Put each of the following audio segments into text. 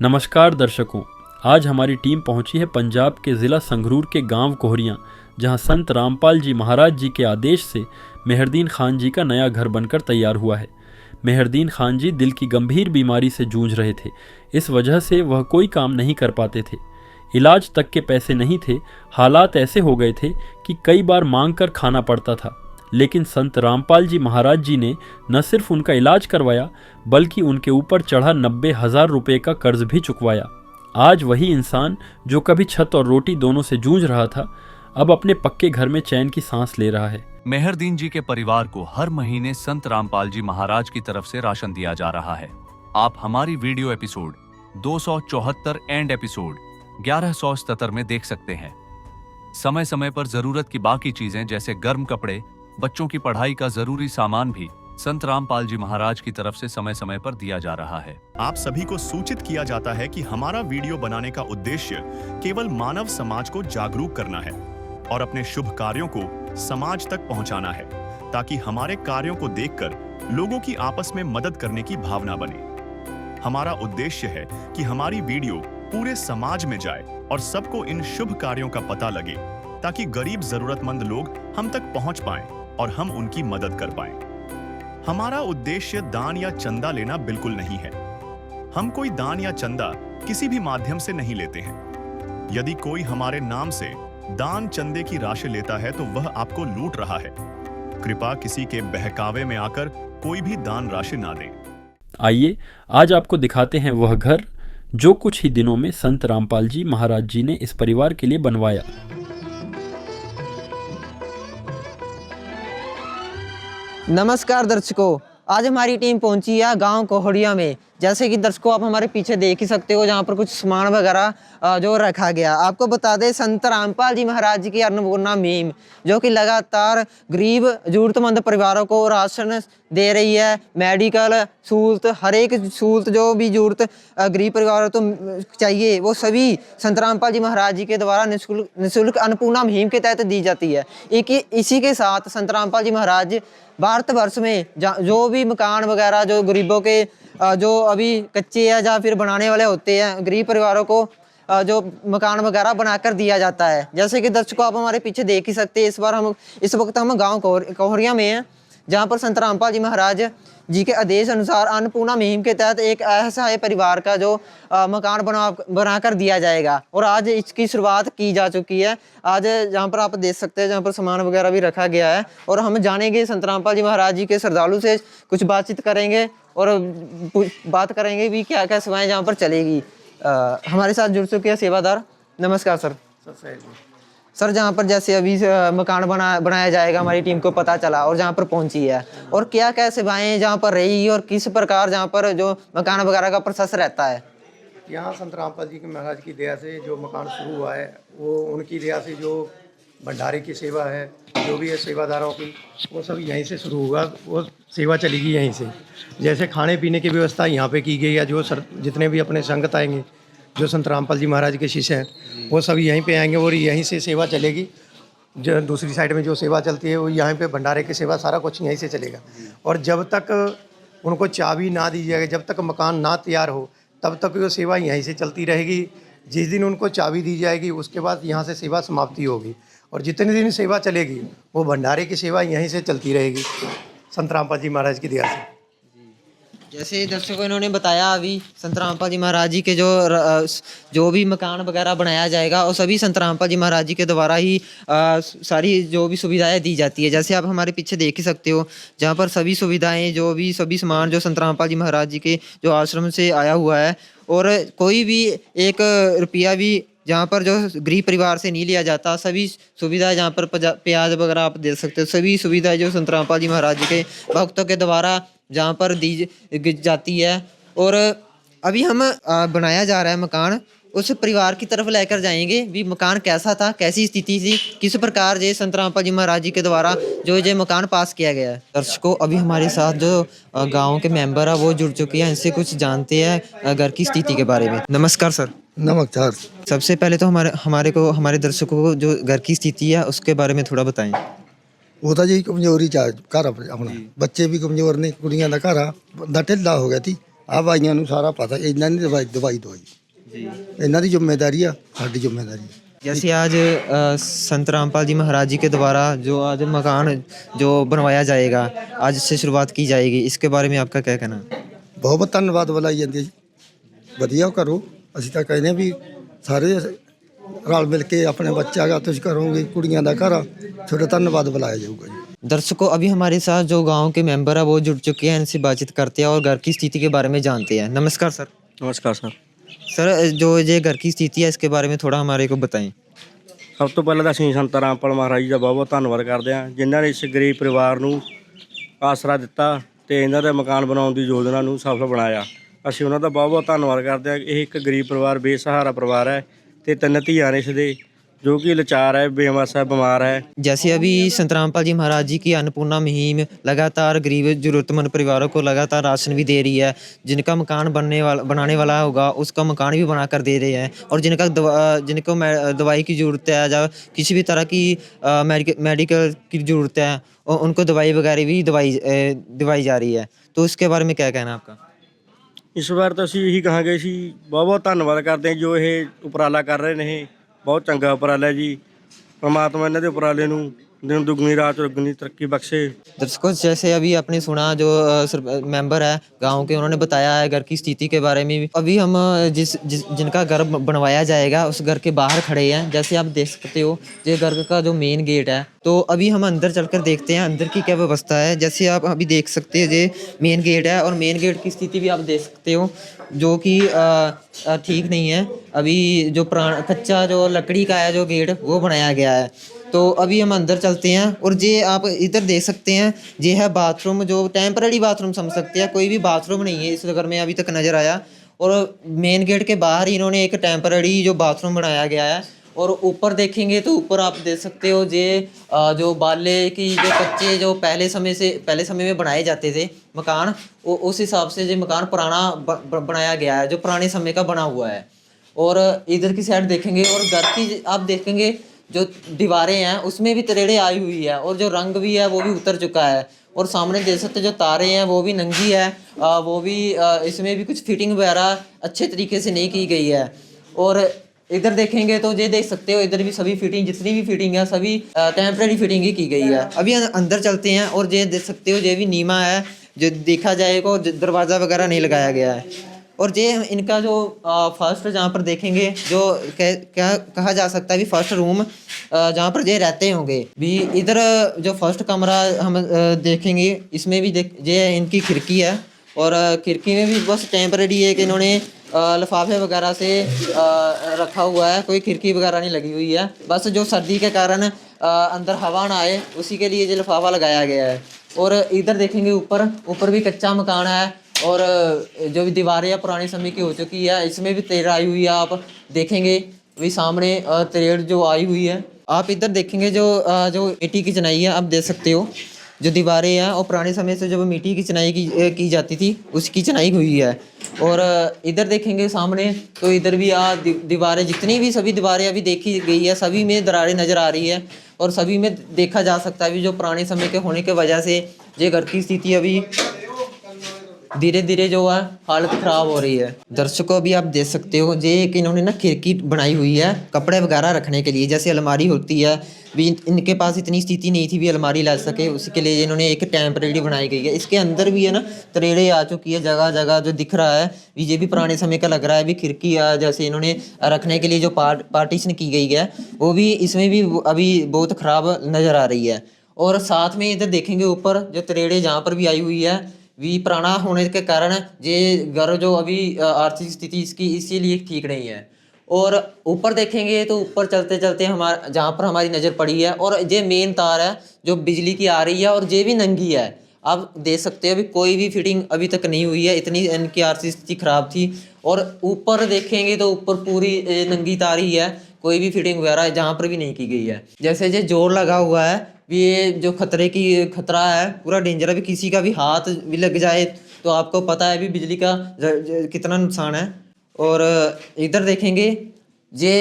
नमस्कार दर्शकों, आज हमारी टीम पहुंची है पंजाब के ज़िला संगरूर के गांव कोहरियां, जहां संत रामपाल जी महाराज जी के आदेश से मेहरदीन खान जी का नया घर बनकर तैयार हुआ है। मेहरदीन खान जी दिल की गंभीर बीमारी से जूझ रहे थे। इस वजह से वह कोई काम नहीं कर पाते थे। इलाज तक के पैसे नहीं थे। हालात ऐसे हो गए थे कि कई बार मांग कर खाना पड़ता था। लेकिन संत रामपाल जी महाराज जी ने न सिर्फ उनका इलाज करवाया, बल्कि उनके ऊपर चढ़ा 90,000 रुपये का कर्ज भी चुकवाया। आज वही इंसान जो कभी छत और रोटी दोनों से जूझ रहा था, अब अपने पक्के घर में चैन की सांस ले रहा है। मेहरदीन जी के परिवार को हर महीने संत रामपाल जी महाराज की तरफ से राशन दिया जा रहा है। आप हमारी वीडियो एपिसोड 274 एंड एपिसोड 1177 में देख सकते हैं। समय समय पर जरूरत की बाकी चीजें जैसे गर्म कपड़े, बच्चों की पढ़ाई का जरूरी सामान भी संत रामपाल जी महाराज की तरफ से समय समय पर दिया जा रहा है। आप सभी को सूचित किया जाता है कि हमारा वीडियो बनाने का उद्देश्य केवल मानव समाज को जागरूक करना है और अपने शुभ कार्यों को समाज तक पहुंचाना है, ताकि हमारे कार्यों को देखकर लोगों की आपस में मदद करने की भावना बने। हमारा उद्देश्य है कि हमारी वीडियो पूरे समाज में जाए और सबको इन शुभ कार्यों का पता लगे, ताकि गरीब जरूरतमंद लोग हम तक पहुंच पाएं और हम उनकी मदद कर पाएं। हमारा उद्देश्य दान या चंदा लेना बिल्कुल नहीं है। हम कोई दान या चंदा किसी भी माध्यम से नहीं लेते हैं। यदि कोई हमारे नाम से दान चंदे की राशि लेता है तो वह आपको लूट रहा है। कृपया किसी के बहकावे में आकर कोई भी दान राशि ना दें। आइए आज आपको दिखाते हैं वह घर जो कुछ ही दिनों में संत रामपाल जी महाराज जी ने इस परिवार के लिए बनवाया। नमस्कार दर्शकों, आज हमारी टीम पहुंची है गांव कोहड़िया में। जैसे कि दर्शकों आप हमारे पीछे देख ही सकते हो, जहां पर कुछ सामान वगैरह जो रखा गया। आपको बता दें, संत रामपाल जी महाराज जी की अन्नपूर्णा मुहिम जो कि लगातार गरीब जरूरतमंद परिवारों को राशन दे रही है। मेडिकल सहूलत, हर एक सहूलत जो भी जरूरत गरीब परिवारों को चाहिए, वो सभी संत रामपाल जी महाराज जी के द्वारा निःशुल्क अन्नपूर्णा मुहिम के तहत दी जाती है। इसी के साथ संत रामपाल जी महाराज भारतवर्ष में जो भी मकान वगैरह जो गरीबों के जो अभी कच्चे या या फिर बनाने वाले होते हैं, गरीब परिवारों को जो मकान वगैरह बनाकर दिया जाता है। जैसे कि दर्शकों आप हमारे पीछे देख ही सकते हैं, इस वक्त हम गांव कोहरिया में हैं, जहां पर संत रामपाल जी महाराज जी के आदेश अनुसार अन्नपूर्णा मुहिम के तहत एक असहाय परिवार का जो मकान बनाकर दिया जाएगा। और आज इसकी शुरुआत की जा चुकी है। आज जहाँ पर आप देख सकते हैं, जहाँ पर सामान वगैरह भी रखा गया है, और हम जानेंगे संत रामपाल जी महाराज जी के श्रद्धालु से कुछ बातचीत करेंगे और बात करेंगे भी क्या क्या सेवाएं जहाँ पर चलेगी। हमारे साथ जुड़ चुके हैं सेवादार। नमस्कार सर। सर, जहाँ पर जैसे अभी मकान बनाया जाएगा, हमारी टीम को पता चला और जहाँ पर पहुंची है, और क्या क्या सेवाएं जहाँ पर रही और किस प्रकार जहाँ पर जो मकान वगैरह का प्रोसेस रहता है। यहाँ संत रामपाल जी के महाराज की दया से जो मकान शुरू हुआ है, वो उनकी दया से जो भंडारे की सेवा है, जो भी है सेवादारों की, वो सब यहीं से शुरू होगा। वो सेवा चलेगी यहीं से। जैसे खाने पीने की व्यवस्था यहाँ पे की गई है। जो जितने भी अपने संगत आएंगे, जो संत रामपाल जी महाराज के शिष्य हैं, वो सब यहीं पे आएंगे और यहीं से सेवा चलेगी। जो दूसरी साइड में जो सेवा चलती है, वो यहाँ पे भंडारे की सेवा सारा कुछ यहीं से चलेगा। और जब तक उनको चाबी ना दी जाएगी, जब तक मकान ना तैयार हो, तब तक वो सेवा यहीं से चलती रहेगी। जिस दिन उनको चाबी दी जाएगी, उसके बाद यहाँ से सेवा समाप्ति होगी। और जितने दिन सेवा चलेगी, वो भंडारे की सेवा यहीं से चलती रहेगी, संत रामपाल जी महाराज की दया से। जैसे दर्शकों इन्होंने बताया, अभी संत रामपाल जी महाराज जी के जो भी मकान वगैरह बनाया जाएगा, और सभी संत रामपाल जी महाराज जी के द्वारा ही सारी जो भी सुविधाएं दी जाती है। जैसे आप हमारे पीछे देख ही सकते हो, जहाँ पर सभी सुविधाएं सभी सामान जो संत रामपाल जी महाराज जी के जो आश्रम से आया हुआ है, और कोई भी 1 रुपया भी जहाँ पर जो गरीब परिवार से नहीं लिया जाता। सभी सुविधाएं जहाँ पर प्याज वगैरह आप देख सकते हो, सभी सुविधाएं जो संत रामपाल जी महाराज जी के भक्तों के द्वारा जहाँ पर दी जाती है। और अभी हम बनाया जा रहा है मकान, उस परिवार की तरफ लेकर जाएंगे भी मकान कैसा था, कैसी स्थिति थी, किस प्रकार जो संत रामपाल जी महाराज जी के द्वारा जो ये मकान पास किया गया है। दर्शकों, अभी हमारे साथ जो गांव के मेंबर है वो जुड़ चुके हैं, इनसे कुछ जानते हैं घर की स्थिति के बारे में। नमस्कार सर। नमस्कार। सबसे पहले तो हमारे दर्शकों को जो घर की स्थिति है उसके बारे में थोड़ा बताएं। वो था जी कमजोरी घर अपना, बच्चे भी कमजोर ने, कुड़ियां का घर ढिला हो गया थी। ਆ ਭਾਈਆਂ ਨੂੰ ਸਾਰਾ ਪਤਾ, ਇਹਨਾਂ ਦੀ ਦਵਾਈ जी ਇਹਨਾਂ ਦੀ ਜ਼ਿੰਮੇਵਾਰੀ ਆ, ਸਾਡੀ ਜ਼ਿੰਮੇਵਾਰੀ ਆ। जैसे आज संत रामपाल जी महाराज जी के द्वारा जो आज मकान जो बनवाया जाएगा, आज से शुरुआत की जाएगी, इसके बारे में आपका क्या कहना है? ਬਹੁਤ ਬਹੁਤ ਧੰਨਵਾਦ ਬੁਲਾਈ ਜਾਂਦੀ ਹੈ ਜੀ। ਵਧੀਆ ਕਰੋ, ਅਸੀਂ ਤਾਂ ਕਹਿੰਦੇ ਵੀ ਸਾਰੇ ਰਲ ਮਿਲ ਕੇ ਆਪਣੇ ਬੱਚਾ ਦਾ ਤੁਸੀਂ ਕਰੋਗੇ, ਕੁੜੀਆਂ ਦਾ ਘਰ ਆ, ਤੁਹਾਡਾ ਧੰਨਵਾਦ ਬੁਲਾਇਆ ਜਾਊਗਾ ਜੀ। दर्शकों, अभी हमारे साथ जो गांव के मेंबर है वो जुड़ चुके हैं, इनसे बातचीत करते हैं और घर की स्थिति के बारे में जानते हैं। नमस्कार सर। नमस्कार सर। सर, जो ये घर की स्थिति है इसके बारे में थोड़ा हमारे को बताएं। ਸਭ ਤੋਂ ਪਹਿਲਾਂ ਤਾਂ ਅਸੀਂ ਸੰਤ ਰਾਮਪਾਲ ਮਹਾਰਾਜ ਜੀ ਦਾ ਬਹੁਤ ਬਹੁਤ ਧੰਨਵਾਦ ਕਰਦੇ ਹਾਂ, ਜਿਨ੍ਹਾਂ ਨੇ ਇਸ ਗਰੀਬ ਪਰਿਵਾਰ ਨੂੰ ਆਸਰਾ ਦਿੱਤਾ ਤੇ ਇਹਨਾਂ ਦੇ ਮਕਾਨ ਬਣਾਉਣ ਦੀ ਯੋਜਨਾ ਨੂੰ ਸਫਲ ਬਣਾਇਆ। ਅਸੀਂ ਉਹਨਾਂ ਦਾ ਬਹੁਤ ਬਹੁਤ ਧੰਨਵਾਦ ਕਰਦੇ ਹਾਂ। ਇਹ ਇੱਕ ਗਰੀਬ ਪਰਿਵਾਰ, ਬੇਸਹਾਰਾ ਪਰਿਵਾਰ ਹੈ ਤੇ 3 ਧੀਆਂ ਨੇ ਇਸ ਦੇ, जो कि लाचार है, बेमस है, बीमार है। जैसे अभी संत रामपाल जी महाराज जी की अन्नपूर्णा मुहिम लगातार गरीब जरूरतमंद परिवारों को लगातार राशन भी दे रही है। जिनका मकान बनाने वाला होगा उसका मकान भी बना कर दे रहे हैं, और जिनको दवाई की ज़रूरत है या किसी भी तरह की मेडिकल की ज़रूरत है, और उनको दवाई वगैरह भी दवाई जा रही है। तो उसके बारे में क्या कहना है आपका? इस बार तो ਅਸੀਂ ਇਹੀ ਕਹਾਂਗੇ, ਅਸੀਂ ਬਹੁਤ ਬਹੁਤ ਧੰਨਵਾਦ ਕਰਦੇ ਹਾਂ ਜੋ ਇਹ ਉਪਰਾਲਾ ਕਰ ਰਹੇ ਨੇ। ਇਹ ਬਹੁਤ ਚੰਗਾ ਉਪਰਾਲਾ ਜੀ। परमात्मा ਇਹਨਾਂ ਦੇ ਉਪਰਾਲੇ ਨੂੰ दिन दुगनी रात दुगनी तरक्की बख्शे। दर्शकों, जैसे अभी आपने सुना जो मेंबर है गांव के, उन्होंने बताया है घर की स्थिति के बारे में। अभी हम जिनका घर बनवाया जाएगा उस घर के बाहर खड़े हैं। जैसे आप देख सकते हो ये घर का जो मेन गेट है, तो अभी हम अंदर चलकर देखते हैं अंदर की क्या व्यवस्था है। जैसे आप अभी देख सकते हैं ये मेन गेट है, और मेन गेट की स्थिति भी आप देख सकते हो जो कि ठीक नहीं है। अभी जो कच्चा जो लकड़ी का है जो गेट वो बनाया गया है। तो अभी हम अंदर चलते हैं, और ये आप इधर देख सकते हैं ये है बाथरूम, जो टेम्पररी बाथरूम समझ सकते हैं। कोई भी बाथरूम नहीं है इस घर में अभी तक नज़र आया, और मेन गेट के बाहर ही इन्होंने एक टेम्पररी जो बाथरूम बनाया गया है। और ऊपर देखेंगे तो ऊपर आप देख सकते हो ये जो बाले की जो कच्चे जो पहले समय में बनाए जाते थे मकान, उस हिसाब से ये मकान पुराना बनाया गया है, जो पुराने समय का बना हुआ है। और इधर की साइड देखेंगे और घर की आप देखेंगे जो दीवारें हैं उसमें भी तरेड़े आई हुई है, और जो रंग भी है वो भी उतर चुका है। और सामने देख सकते जो तारे हैं वो भी नंगी है, वो भी इसमें भी कुछ फिटिंग वगैरह अच्छे तरीके से नहीं की गई है। और इधर देखेंगे तो ये देख सकते हो इधर भी सभी फिटिंग, जितनी भी फिटिंग है सभी टेम्परेरी फिटिंग ही की गई है। अभी अंदर चलते हैं, और ये देख सकते हो ये भी नीमा है, जो देखा जाएगा दरवाज़ा वगैरह नहीं लगाया गया है। और ये इनका जो फर्स्ट जहाँ पर देखेंगे जो क्या कहा जा सकता है भी फर्स्ट रूम जहाँ पर ये रहते होंगे भी। इधर जो फर्स्ट कमरा हम देखेंगे इसमें भी ये इनकी खिड़की है, और खिड़की में भी बस टेम्परेरी है कि इन्होंने लिफाफे वगैरह से रखा हुआ है, कोई खिड़की वगैरह नहीं लगी हुई है। बस जो सर्दी के कारण अंदर हवा ना आए उसी के लिए ये लिफाफा लगाया गया है। और इधर देखेंगे ऊपर भी कच्चा मकान है, और जो भी दीवारें पुराने समय की हो चुकी है, इसमें भी तरेड़ आई हुई है। आप देखेंगे भी सामने तरेड़ जो आई हुई है। आप इधर देखेंगे जो मिट्टी की चिनाई है, आप देख सकते हो जो दीवारें हैं और पुराने समय से जब मिट्टी की चिनाई की जाती थी उसकी चिनाई हुई है। और इधर देखेंगे सामने तो इधर भी दीवारें, जितनी भी सभी दीवारें अभी देखी गई है सभी में दरारें नज़र आ रही है, और सभी में देखा जा सकता है भी जो पुराने समय के होने की वजह से ये घर की स्थिति अभी धीरे धीरे जो है हालत ख़राब हो रही है। दर्शकों, अभी आप देख सकते हो ये कि इन्होंने ना खिड़की बनाई हुई है कपड़े वगैरह रखने के लिए, जैसे अलमारी होती है भी। इनके पास इतनी स्थिति नहीं थी भी अलमारी ला सके, उसके लिए इन्होंने एक टेम्परेरी बनाई गई है। इसके अंदर भी है ना तरेड़े आ चुकी है, जगह जगह जो दिख रहा है ये भी पुराने समय का लग रहा है भी। खिड़की जैसे इन्होंने रखने के लिए जो पार्टीशन की गई है वो भी इसमें भी अभी बहुत ख़राब नज़र आ रही है। और साथ में इधर देखेंगे ऊपर जो तरेड़े जहाँ पर भी आई हुई है भी पुराना होने के कारण ये घर जो अभी आर्थिक स्थिति इसकी इसीलिए ठीक नहीं है। और ऊपर देखेंगे तो ऊपर चलते चलते जहाँ पर हमारी नज़र पड़ी है, और ये मेन तार है जो बिजली की आ रही है, और ये भी नंगी है। आप देख सकते हो अभी कोई भी फिटिंग अभी तक नहीं हुई है, इतनी इनकी आर्थिक स्थिति ख़राब थी। और ऊपर देखेंगे तो ऊपर पूरी नंगी तार ही है, कोई भी फिटिंग वगैरह जहाँ पर भी नहीं की गई है। जैसे ये जोर लगा हुआ है भी, ये जो खतरा है पूरा डेंजर है भी। किसी का भी हाथ भी लग जाए तो आपको पता है भी बिजली का कितना नुकसान है। और इधर देखेंगे ये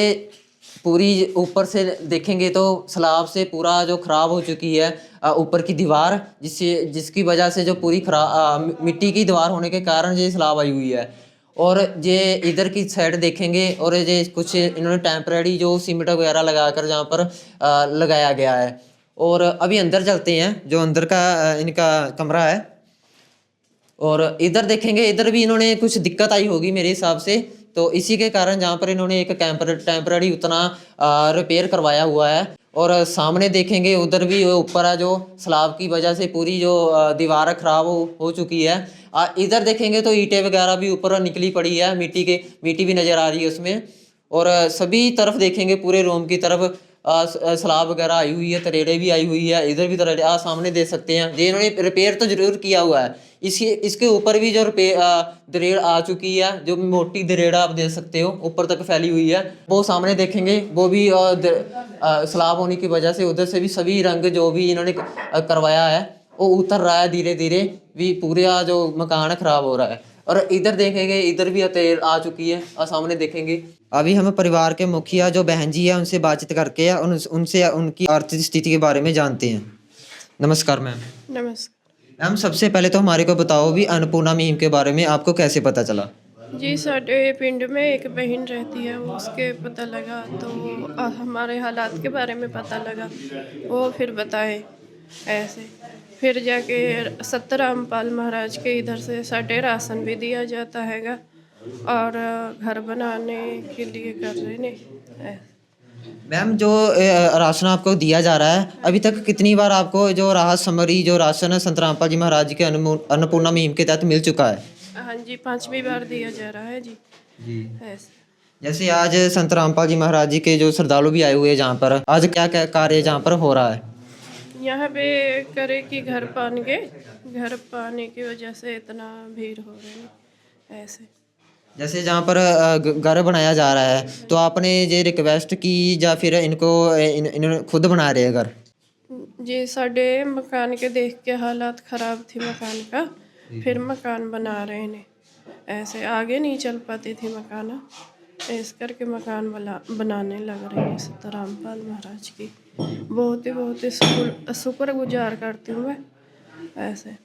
पूरी ऊपर से देखेंगे तो स्लाब से पूरा जो ख़राब हो चुकी है ऊपर की दीवार, जिसकी वजह से जो पूरी मिट्टी की दीवार होने के कारण ये स्लाब आई हुई है। और ये इधर की साइड देखेंगे और ये कुछ इन्होंने टेम्परेरी जो सीमेंट वगैरह लगाकर जहाँ पर लगाया गया है। और अभी अंदर चलते हैं, जो अंदर का इनका कमरा है। और इधर देखेंगे, इधर भी इन्होंने कुछ दिक्कत आई होगी मेरे हिसाब से, तो इसी के कारण जहाँ पर इन्होंने एक टेम्परेरी उतना रिपेयर करवाया हुआ है। और सामने देखेंगे उधर भी ऊपर है जो स्लाब की वजह से पूरी जो दीवार ख़राब हो चुकी है। इधर देखेंगे तो ईंटें वगैरह भी ऊपर निकली पड़ी है, मिट्टी भी नज़र आ रही है उसमें। और सभी तरफ देखेंगे पूरे रूम की तरफ स्लाब वगैरह आई हुई है, तरेड़े भी आई हुई है, इधर भी तरेड़े सामने देख सकते हैं। ये इन्होंने रिपेयर तो ज़रूर किया हुआ है। इसके ऊपर भी जो दरेड़ आ चुकी है, जो मोटी दरेड़ आप देख सकते हो ऊपर तक फैली हुई है, वो सामने देखेंगे। वो भी स्लाब होने की वजह से उधर से भी सभी रंग जो भी इन्होंने करवाया है वो उतर रहा है धीरे धीरे, भी पूरा जो मकान ख़राब हो रहा है। और इधर देखेंगे, इधर भी तेल आ चुकी है और सामने देखेंगे। अभी हम परिवार के मुखिया जो बहन जी है उनसे बातचीत करके उनसे उनकी आर्थिक स्थिति के बारे में जानते हैं। नमस्कार मैम। नमस्कार मैम, सबसे पहले तो हमारे को बताओ भी अन्नपूर्णा मुहिम के बारे में आपको कैसे पता चला? जी, साढ़े पिंड में एक बहन रहती है, वो उसके पता लगा तो हमारे हालात के बारे में पता लगा, वो फिर बताए ऐसे। फिर जाके सत रामपाल महाराज के इधर से साढ़े राशन भी दिया जाता हैगा और घर बनाने के लिए कर रहे ने। मैम, जो राशन आपको दिया जा रहा है, अभी तक कितनी बार आपको जो राहत सामग्री जो राशन संत रामपाल जी महाराज के अन्नपूर्णा मुहिम के तहत मिल चुका है? हाँ जी, 5वीं बार दिया जा रहा है जी। ऐसे जैसे आज संत रामपाल जी महाराज जी के जो श्रद्धालु भी आए हुए हैं जहाँ पर, आज क्या क्या कार्य जहाँ पर हो रहा है? यहाँ पे करे कि घर पाने की वजह से इतना भीड़ हो रही है ऐसे। जैसे जहाँ पर घर बनाया जा रहा है, तो आपने ये रिक्वेस्ट की या फिर इन्होंने खुद बना रहे हैं घर? जी, साढ़े मकान के देख के हालात ख़राब थी मकान का, फिर मकान बना रहे ने ऐसे। आगे नहीं चल पाती थी मकान, इस करके मकान बनाने लग रहे हैं सत रामपाल महाराज की। बहुत ही शुक्रगुजार करती हूँ मैं ऐसे।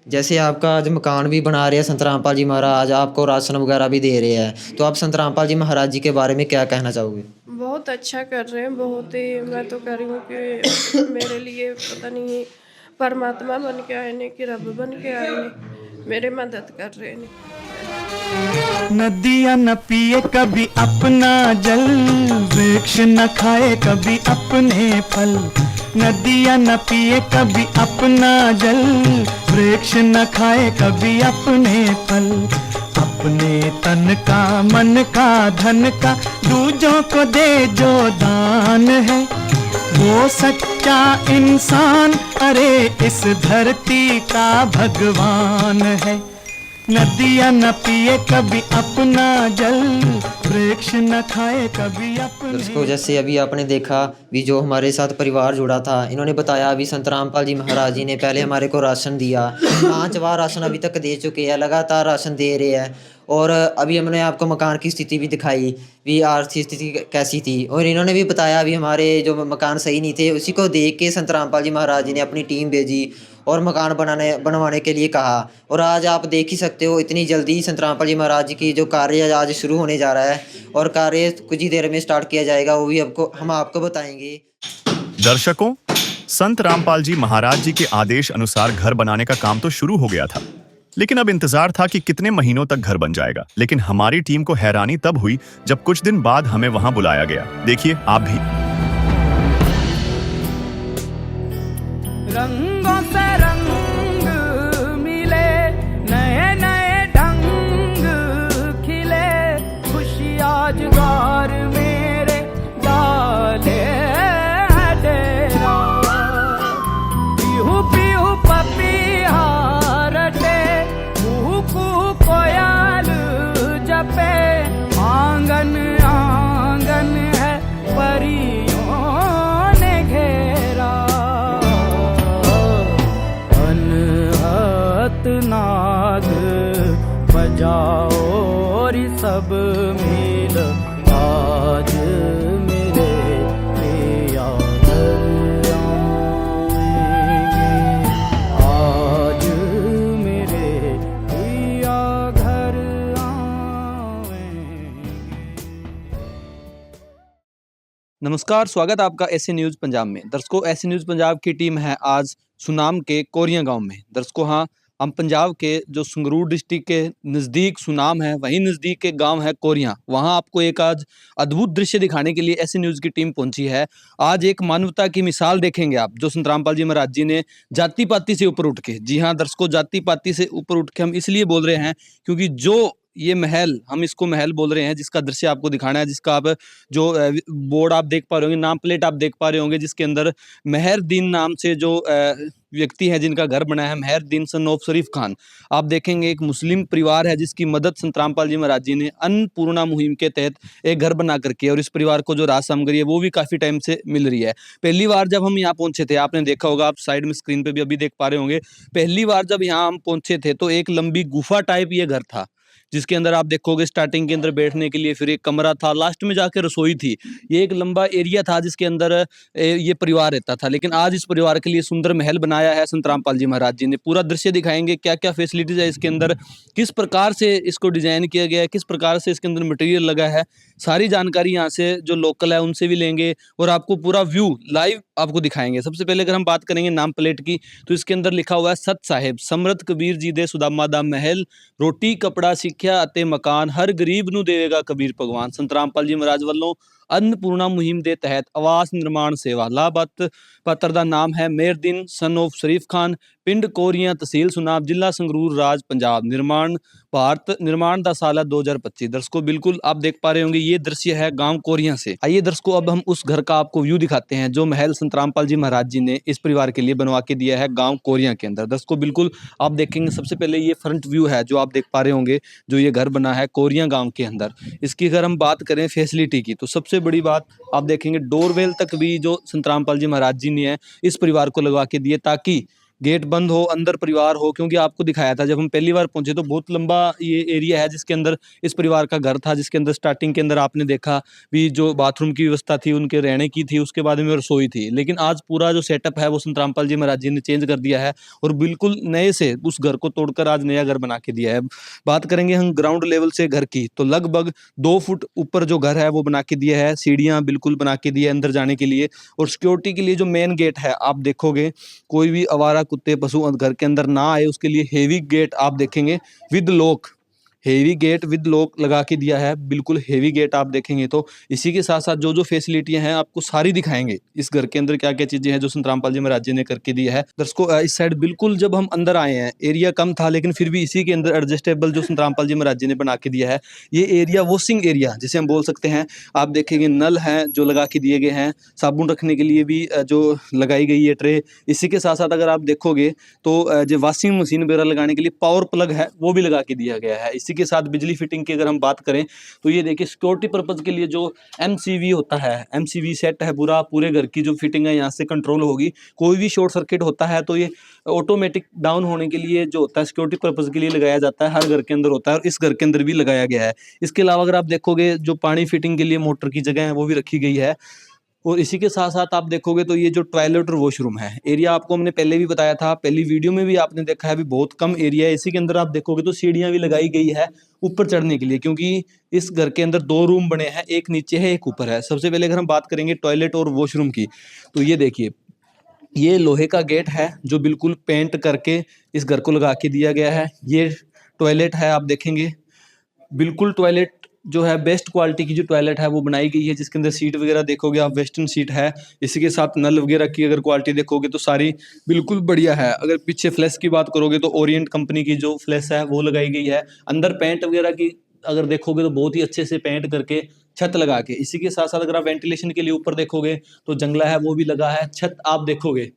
जैसे आपका आज मकान भी बना रहे हैं संत रामपाल जी महाराज, आपको राशन वगैरह भी दे रहे हैं, तो आप संत रामपाल जी महाराज जी के बारे में क्या कहना चाहोगे? बहुत अच्छा कर रहे हैं, बहुत ही। मैं तो कह रही हूँ कि मेरे लिए पता नहीं परमात्मा बन के आए ने कि रब बन के आए ने, मेरे मदद कर रहे ने। नदियाँ न पिए कभी अपना जल, वृक्ष न खाए कभी अपने फल। नदियाँ न पिए कभी अपना जल, वृक्ष न खाए कभी अपने फल। अपने तन का, मन का, धन का दूजों को दे जो दान है, वो सच्चा इंसान अरे इस धरती का भगवान है। नदियाँ न पिए कभी अपना जल, वृक्ष न खाए कभी अपने। दर्शकों, जैसे अभी आपने देखा भी जो हमारे साथ परिवार जुड़ा था, इन्होंने बताया अभी संत रामपाल जी महाराज जी ने पहले हमारे को राशन दिया, 5 बार राशन अभी तक दे चुके हैं, लगातार राशन दे रहे हैं। और अभी हमने आपको मकान की स्थिति भी दिखाई भी, आर्थिक स्थिति कैसी थी। और इन्होंने भी बताया अभी हमारे जो मकान सही नहीं थे, उसी को देख के संत रामपाल जी महाराज जी ने अपनी टीम भेजी और मकान बनवाने के लिए कहा। और आज आप देख ही सकते हो इतनी जल्दी संत रामपाल जी महाराज जी की जो कार्य आज शुरू होने जा रहा है, और कार्य कुछ ही देर में स्टार्ट किया जाएगा, वो भी हम आपको बताएंगे। दर्शकों, संत रामपाल जी महाराज जी के आदेश अनुसार घर बनाने का काम तो शुरू हो गया था, लेकिन अब इंतजार था कि कितने महीनों तक घर बन जाएगा। लेकिन हमारी टीम को हैरानी तब हुई जब कुछ दिन बाद हमें वहां बुलाया गया। देखिए आप भी। रंगों से रंग मिले, नए नए ढंग खिले, खुशी आज द्वार मेरे डाले डेरा। पीहू पीहू पपीहा रटे, कुहू कुहू कोयल जपे, आंगन आंगन है परियों ने घेरा। नाद बजाओ रि सब मिल आज नमस्कार, स्वागत है आपका ऐसे न्यूज़ पंजाब में। दर्शकों, ऐसे न्यूज़ पंजाब की टीम है आज सुनाम के कोरियां गांव में। दर्शकों, हाँ, हम पंजाब के जो संगरूर डिस्ट्रिक्ट के नज़दीक सुनाम है, वहीं नज़दीक के गांव है कोरियां। वहां आपको एक आज अद्भुत दृश्य दिखाने के लिए ऐसे न्यूज़ की टीम पहुंची है। आज एक मानवता की मिसाल देखेंगे आप, जो संत रामपाल जी महाराज जी ने जाति पाति से ऊपर उठ के, जी हाँ दर्शकों, जाति पाति से ऊपर उठ के हम इसलिए बोल रहे हैं क्योंकि जो ये महल, हम इसको महल बोल रहे हैं, जिसका दृश्य आपको दिखाना है, जिसका आप जो बोर्ड आप देख पा रहे होंगे, नाम प्लेट आप देख पा रहे होंगे, जिसके अंदर मेहरदीन नाम से जो व्यक्ति है जिनका घर बना है, मेहरदीन सन ऑफ शरीफ खान। आप देखेंगे एक मुस्लिम परिवार है जिसकी मदद संत रामपाल जी महाराज जी ने अन्नपूर्णा मुहिम के तहत एक घर बना करके, और इस परिवार को जो राज सामग्री है वो भी काफी टाइम से मिल रही है। पहली बार जब हम यहाँ पहुंचे थे, आपने देखा होगा, आप साइड में स्क्रीन पे भी अभी देख पा रहे होंगे, पहली बार जब यहाँ हम पहुंचे थे तो एक लंबी गुफा टाइप ये घर था, जिसके अंदर आप देखोगे स्टार्टिंग के अंदर बैठने के लिए फिर एक कमरा था, लास्ट में जाके रसोई थी। ये एक लंबा एरिया था जिसके अंदर ये परिवार रहता था। लेकिन आज इस परिवार के लिए सुंदर महल बनाया है संत रामपाल जी महाराज जी ने। पूरा दृश्य दिखाएंगे, क्या क्या फैसिलिटीज है इसके अंदर, किस प्रकार से इसको डिजाइन किया गया है, किस प्रकार से इसके अंदर मटेरियल लगा है, सारी जानकारी यहाँ से जो लोकल है उनसे भी लेंगे और आपको पूरा व्यू लाइव आपको दिखाएंगे। सबसे पहले अगर हम बात करेंगे नाम प्लेट की, तो इसके अंदर लिखा हुआ है सत साहेब समृत कबीर जी दे सुदामा दा महल, रोटी कपड़ा सिक्ख्या ਅਤੇ मकान हर गरीब ਨੂੰ देवेगा कबीर भगवान। संत रामपाल जी महाराज ਵੱਲੋਂ अन्नपूर्णा मुहिम के तहत आवास निर्माण सेवा। लाभार्थ पत्र का नाम है मेहरदीन सन ऑफ शरीफ खान, पिंड कोरियां, तहसील सुनाम, जिला संगरूर, राज पंजाब। निर्माण भारत, निर्माण का साल है 2025। दर्शकों, बिल्कुल आप देख पा रहे होंगे, ये दृश्य है गांव कोरियां से। आइए दर्शकों, अब हम उस घर का आपको व्यू दिखाते हैं जो महल संत रामपाल जी महाराज जी ने इस परिवार के लिए बनवा के दिया है गांव कोरियां के अंदर। दर्शकों, बिल्कुल आप देखेंगे, सबसे पहले ये फ्रंट व्यू है जो आप देख पा रहे होंगे, जो ये घर बना है कोरियां गांव के अंदर। इसकी अगर हम बात करें फैसिलिटी की, तो सबसे बड़ी बात आप देखेंगे डोरवेल तक भी जो संत रामपाल जी महाराज जी ने है इस परिवार को लगवा के दिए, ताकि गेट बंद हो, अंदर परिवार हो। क्योंकि आपको दिखाया था जब हम पहली बार पहुंचे तो बहुत लंबा ये एरिया है जिसके अंदर इस परिवार का घर था, जिसके अंदर स्टार्टिंग के अंदर आपने देखा भी जो बाथरूम की व्यवस्था थी उनके रहने की थी, उसके बाद में रसोई थी। लेकिन आज पूरा जो सेटअप है वो संत रामपाल जी महाराज जी ने चेंज कर दिया है और बिल्कुल नए से उस घर को तोड़कर आज नया घर बना के दिया है। बात करेंगे हम ग्राउंड लेवल से घर की, तो लगभग 2 फुट ऊपर जो घर है वो बना के दिया है, सीढ़ियाँ बिल्कुल बना के दिया है अंदर जाने के लिए। और सिक्योरिटी के लिए जो मेन गेट है आप देखोगे, कोई भी आवारा कुत्ते पशु घर के अंदर ना आए उसके लिए हेवी गेट आप देखेंगे with lock, heavy gate with lock लगा के दिया है, बिल्कुल हेवी गेट आप देखेंगे। तो इसी के साथ साथ जो जो फैसिलिटियां हैं आपको सारी दिखाएंगे इस घर के अंदर, क्या क्या चीजें हैं जो संत रामपाल जी महाराज जी ने करके दी है। दर्शकों, इस साइड बिल्कुल जब हम अंदर आए हैं, एरिया कम था लेकिन फिर भी इसी के अंदर एडजस्टेबल जो संत रामपाल जी महाराज जी ने बना के दिया है, ये एरिया वॉशिंग एरिया जिसे हम बोल सकते हैं। आप देखेंगे नल हैं जो लगा के दिए गए हैं, साबुन रखने के लिए भी जो लगाई गई है ट्रे। इसी के साथ साथ अगर आप देखोगे तो जो वॉशिंग मशीन वगैरह लगाने के लिए पावर प्लग है वो भी लगा के दिया गया है। इसी के साथ बिजली फिटिंग की अगर हम बात करें तो ये देखिए सिक्योरिटी पर्पज के लिए जो एमसीवी होता है, एमसीवी सेट है पूरा, पूरे घर की जो फिटिंग है यहाँ से कंट्रोल होगी। कोई भी शॉर्ट सर्किट होता है तो ये ऑटोमेटिक डाउन होने के लिए जो होता है सिक्योरिटी पर्पज के लिए लगाया जाता है, हर घर के अंदर होता है और इस घर के अंदर भी लगाया गया है। इसके अलावा अगर आप देखोगे जो पानी फिटिंग के लिए मोटर की जगह है वो भी रखी गई है। और इसी के साथ साथ आप देखोगे तो ये जो टॉयलेट और वॉशरूम है एरिया, आपको हमने पहले भी बताया था, पहली वीडियो में भी आपने देखा है, अभी बहुत कम एरिया है। इसी के अंदर आप देखोगे तो सीढ़ियां भी लगाई गई है ऊपर चढ़ने के लिए, क्योंकि इस घर के अंदर 2 रूम बने हैं, एक नीचे है एक ऊपर है। सबसे पहले अगर हम बात करेंगे टॉयलेट और वॉशरूम की, तो ये देखिए ये लोहे का गेट है जो बिल्कुल पेंट करके इस घर को लगा के दिया गया है। ये टॉयलेट है, आप देखेंगे बिल्कुल टॉयलेट जो है बेस्ट क्वालिटी की जो टॉयलेट है वो बनाई गई है, जिसके अंदर सीट वगैरह देखोगे आप वेस्टर्न सीट है। इसी के साथ नल वगैरह की अगर क्वालिटी देखोगे तो सारी बिल्कुल बढ़िया है। अगर पीछे फ्लैश की बात करोगे तो ओरिएंट कंपनी की जो फ्लैश है वो लगाई गई है। अंदर पेंट वगैरह की अगर देखोगे तो बहुत ही अच्छे से पेंट करके छत लगा के। इसी के साथ साथ अगर आप वेंटिलेशन के लिए ऊपर देखोगे तो जंगला है वो भी लगा है। छत आप देखोगे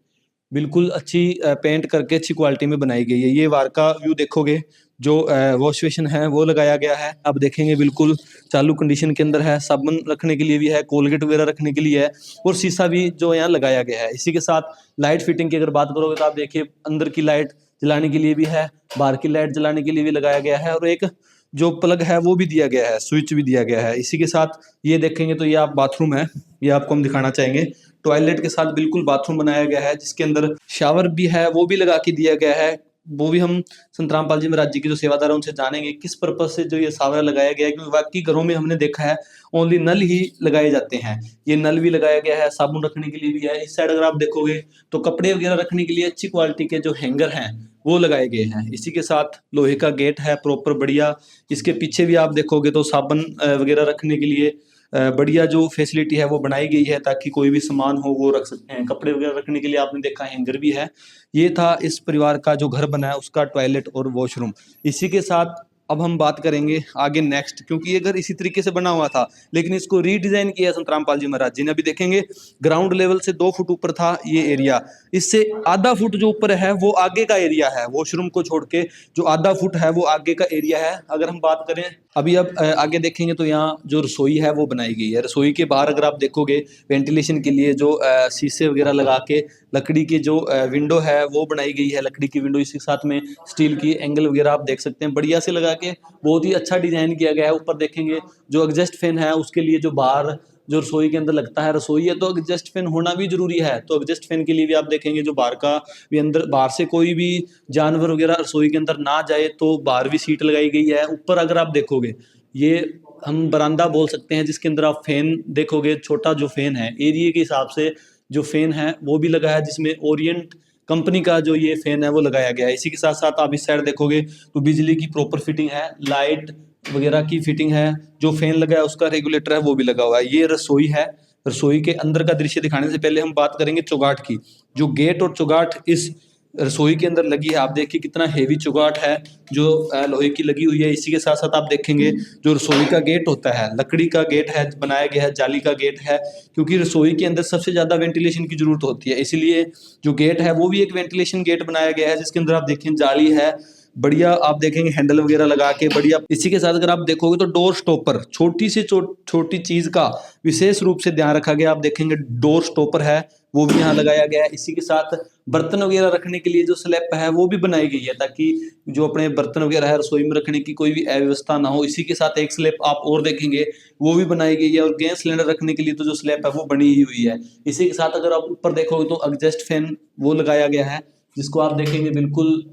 बिल्कुल अच्छी पेंट करके अच्छी क्वालिटी में बनाई गई है। ये बाहर का व्यू देखोगे, जो वॉश बेसिन है वो लगाया गया है, आप देखेंगे बिल्कुल चालू कंडीशन के अंदर है। साबुन रखने के लिए भी है, कोलगेट वगैरह रखने के लिए है और शीशा भी जो यहाँ लगाया गया है। इसी के साथ लाइट फिटिंग की अगर बात करोगे तो आप देखिए अंदर की लाइट जलाने के लिए भी है, बाहर की लाइट जलाने के लिए भी लगाया गया है और एक जो प्लग है वो भी दिया गया है, स्विच भी दिया गया है। इसी के साथ ये देखेंगे तो ये आप बाथरूम है, ये आपको हम दिखाना चाहेंगे। टॉयलेट के साथ बिल्कुल बाथरूम बनाया गया है, जिसके अंदर शावर भी है वो भी लगा के दिया गया है। वो भी हम संत रामपाल जी महाराज जी के जो सेवादार हैं उनसे जानेंगे किस पर्पज से जो ये सावरा लगाया गया है, क्योंकि बाकी घरों में हमने देखा है ओनली नल ही लगाए जाते हैं। ये नल भी लगाया गया है, साबुन रखने के लिए भी है। इस साइड अगर आप देखोगे तो कपड़े वगैरह रखने के लिए अच्छी क्वालिटी के जो हैंगर हैं वो लगाए गए हैं। इसी के साथ लोहे का गेट है प्रॉपर बढ़िया। इसके पीछे भी आप देखोगे तो साबुन वगैरह रखने के लिए बढ़िया जो फैसिलिटी है वो बनाई गई है, ताकि कोई भी सामान हो वो रख सकते हैं। कपड़े वगैरह रखने के लिए आपने देखा हैंगर भी है। ये था इस परिवार का जो घर बना है उसका टॉयलेट और वॉशरूम। इसी के साथ अब हम बात करेंगे आगे नेक्स्ट, क्योंकि ये घर इसी तरीके से बना हुआ था लेकिन इसको रीडिजाइन किया संत रामपाल जी महाराज जी ने। अभी देखेंगे ग्राउंड लेवल से 2 फुट ऊपर था ये एरिया, इससे आधा फुट जो ऊपर है वो आगे का एरिया है। वॉशरूम को छोड़ के जो आधा फुट है वो आगे का एरिया है। अगर हम बात करें अभी अब आगे देखेंगे तो यहाँ जो रसोई है वो बनाई गई है। रसोई के बाहर अगर आप देखोगे वेंटिलेशन के लिए जो शीशे वगैरह लगा के लकड़ी की जो विंडो है वो बनाई गई है, लकड़ी की विंडो। इसी के साथ में स्टील की एंगल वगैरह आप देख सकते हैं बढ़िया से लगा के, बहुत ही अच्छा डिजाइन किया गया है। ऊपर देखेंगे जो एग्जस्ट फैन है उसके लिए जो बाहर जो रसोई के अंदर लगता है, रसोई है तो एग्जस्ट फैन होना भी जरूरी है, तो एग्जस्ट फैन के लिए भी आप देखेंगे जो बाहर का भी अंदर बाहर से कोई भी जानवर वगैरह रसोई के अंदर ना जाए तो बाहर भी सीट लगाई गई है। ऊपर अगर आप देखोगे ये हम बरामदा बोल सकते हैं जिसके अंदर आप फैन देखोगे, छोटा जो फैन है एरिया के हिसाब से जो फैन है वो भी लगा है, जिसमें ओरिएंट कंपनी का जो ये फैन है वो लगाया गया है। इसी के साथ साथ आप इस साइड देखोगे तो बिजली की प्रॉपर फिटिंग है, लाइट वगैरह की फिटिंग है, जो फैन लगा है उसका रेगुलेटर है वो भी लगा हुआ है। ये रसोई है। रसोई के अंदर का दृश्य दिखाने से पहले हम बात करेंगे चौगाट की। जो गेट और चौगाट इस रसोई के अंदर लगी है, आप देखिए कितना हेवी चौगाट है जो लोहे की लगी हुई है। इसी के साथ साथ आप देखेंगे जो रसोई का गेट होता है लकड़ी का गेट है, बनाया गया है, जाली का गेट है, क्योंकि रसोई के अंदर सबसे ज़्यादा वेंटिलेशन की जरूरत होती है, इसलिए जो गेट है वो भी एक वेंटिलेशन गेट बनाया गया है, जिसके अंदर आप देखें जाली है बढ़िया। आप देखेंगे हैंडल वगैरह लगा के बढ़िया। इसी के साथ अगर आप देखोगे तो डोर स्टॉपर, छोटी से छोटी चीज का विशेष रूप से ध्यान रखा गया। आप देखेंगे डोर स्टॉपर है वो भी यहाँ लगाया गया है। इसी के साथ बर्तन वगैरह रखने के लिए जो स्लैब है वो भी बनाई गई है, ताकि जो अपने बर्तन वगैरह है रसोई में रखने की कोई भी अव्यवस्था ना हो। इसी के साथ एक स्लैब आप और देखेंगे वो भी बनाई गई है, और गैस सिलेंडर रखने के लिए तो जो स्लैब है वो बनी ही हुई है। इसी के साथ अगर आप ऊपर देखोगे तो एग्जस्ट फैन वो लगाया गया है, जिसको आप देखेंगे बिल्कुल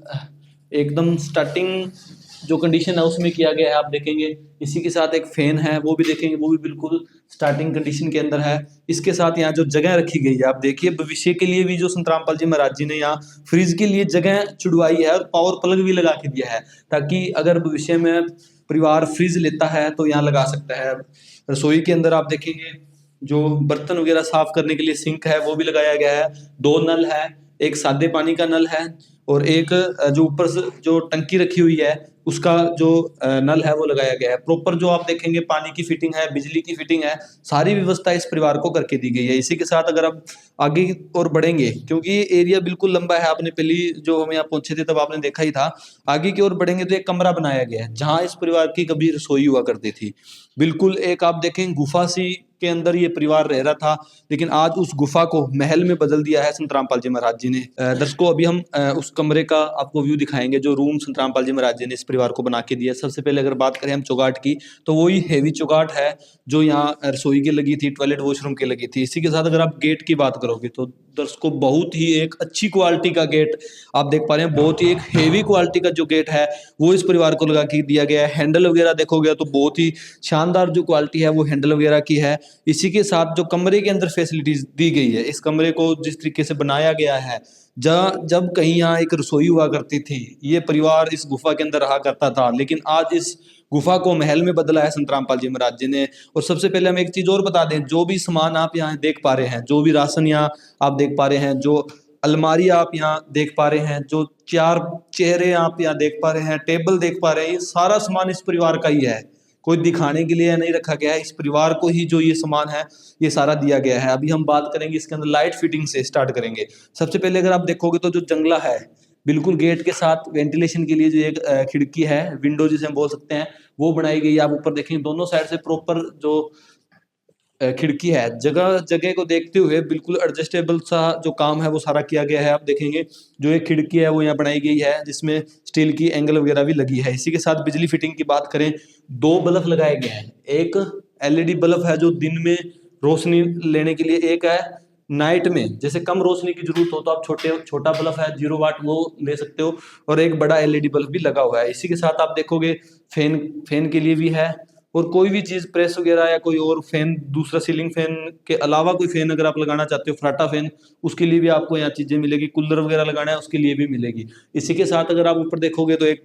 एकदम स्टार्टिंग जो कंडीशन है उसमें किया गया है, आप देखेंगे। इसी के साथ एक फैन है वो भी देखेंगे, वो भी बिल्कुल स्टार्टिंग कंडीशन के अंदर है। इसके साथ यहाँ जो जगह रखी गई है आप देखिए, भविष्य के लिए भी जो संत रामपाल जी महाराज जी ने यहाँ फ्रिज के लिए जगह छुड़वाई है और पावर प्लग भी लगा के दिया है, ताकि अगर भविष्य में परिवार फ्रिज लेता है तो यहाँ लगा सकता है। रसोई के अंदर आप देखेंगे जो बर्तन वगैरह साफ करने के लिए सिंक है वो भी लगाया गया है। 2 नल है, एक सादे पानी का नल है और एक जो ऊपर से जो टंकी रखी हुई है उसका जो नल है वो लगाया गया है। प्रॉपर जो आप देखेंगे पानी की फिटिंग है, बिजली की फिटिंग है, सारी व्यवस्था इस परिवार को करके दी गई है। इसी के साथ अगर आप आगे और बढ़ेंगे, क्योंकि ये एरिया बिल्कुल लंबा है, आपने पहली जो हम यहाँ पहुंचे थे तब आपने देखा ही था। आगे की ओर बढ़ेंगे तो एक कमरा बनाया गया है जहाँ इस परिवार की कभी रसोई हुआ करती थी। बिल्कुल एक आप देखें गुफा सी के अंदर ये परिवार रह रहा था, लेकिन आज उस गुफा को महल में बदल दिया है संत रामपाल जी महाराज जी ने। दर्शकों अभी हम उस कमरे का आपको व्यू दिखाएंगे जो रूम संत रामपाल जी महाराज जी ने इस परिवार को बना के दिया। सबसे पहले अगर बात करें हम चौगाट की, तो वही हेवी चौगाट है जो यहाँ रसोई के लगी थी, टॉयलेट वॉशरूम के लगी थी। इसी के साथ अगर आप गेट की बात करोगे तो दर्शकों बहुत ही एक अच्छी क्वालिटी का गेट आप देख पा रहे हैं, बहुत ही एक हेवी क्वालिटी का जो गेट है वो इस परिवार को लगा के दिया गया है। हैंडल वगैरह देखोगे तो बहुत ही शानदार जो क्वालिटी है वो हैंडल वगैरह की है। इसी के साथ जो कमरे के अंदर फैसिलिटीज दी गई है, इस कमरे को जिस तरीके से बनाया गया है, जब कहीं यहाँ एक रसोई हुआ करती थी, ये परिवार इस गुफा के अंदर रहा करता था, लेकिन आज इस गुफा को महल में बदला है संत रामपाल जी महाराज जी ने। और सबसे पहले हम एक चीज और बता दें, जो भी सामान आप यहाँ देख पा रहे हैं, जो भी राशन यहाँ आप देख पा रहे हैं, जो अलमारी आप यहाँ देख पा रहे हैं, जो 4 चेहरे आप यहाँ देख पा रहे हैं, टेबल देख पा रहे हैं, ये सारा सामान इस परिवार का ही है, कोई दिखाने के लिए नहीं रखा गया है। इस परिवार को ही जो ये सामान है ये सारा दिया गया है। अभी हम बात करेंगे इसके अंदर लाइट फिटिंग से स्टार्ट करेंगे। सबसे पहले अगर आप देखोगे तो जो जंगला है बिल्कुल गेट के साथ वेंटिलेशन के लिए जो एक खिड़की है, विंडो जिसे हम बोल सकते हैं, वो बनाई गई है। आप ऊपर देखेंगे दोनों साइड से प्रॉपर जो खिड़की है, जगह को देखते हुए बिल्कुल एडजस्टेबल सा जो काम है वो सारा किया गया है। आप देखेंगे जो एक खिड़की है वो यहाँ बनाई गई है, जिसमें स्टील की एंगल वगैरह भी लगी है। इसी के साथ बिजली फिटिंग की बात करें, 2 बल्ब लगाए गए हैं। एक LED बल्ब है जो दिन में रोशनी लेने के लिए, एक है नाइट में जैसे कम रोशनी की जरूरत हो तो आप छोटा बल्ब है 0 वाट वो ले सकते हो, और एक बड़ा एलईडी बल्ब भी लगा हुआ है। इसी के साथ आप देखोगे फैन के लिए भी है, और कोई भी चीज़ प्रेस वगैरह या कोई और फैन, दूसरा सीलिंग फैन के अलावा कोई फैन अगर आप लगाना चाहते हो, फराटा फैन, उसके लिए भी आपको यहाँ चीज़ें मिलेगी। कूलर वगैरह लगाना है उसके लिए भी मिलेगी। इसी के साथ अगर आप ऊपर देखोगे तो एक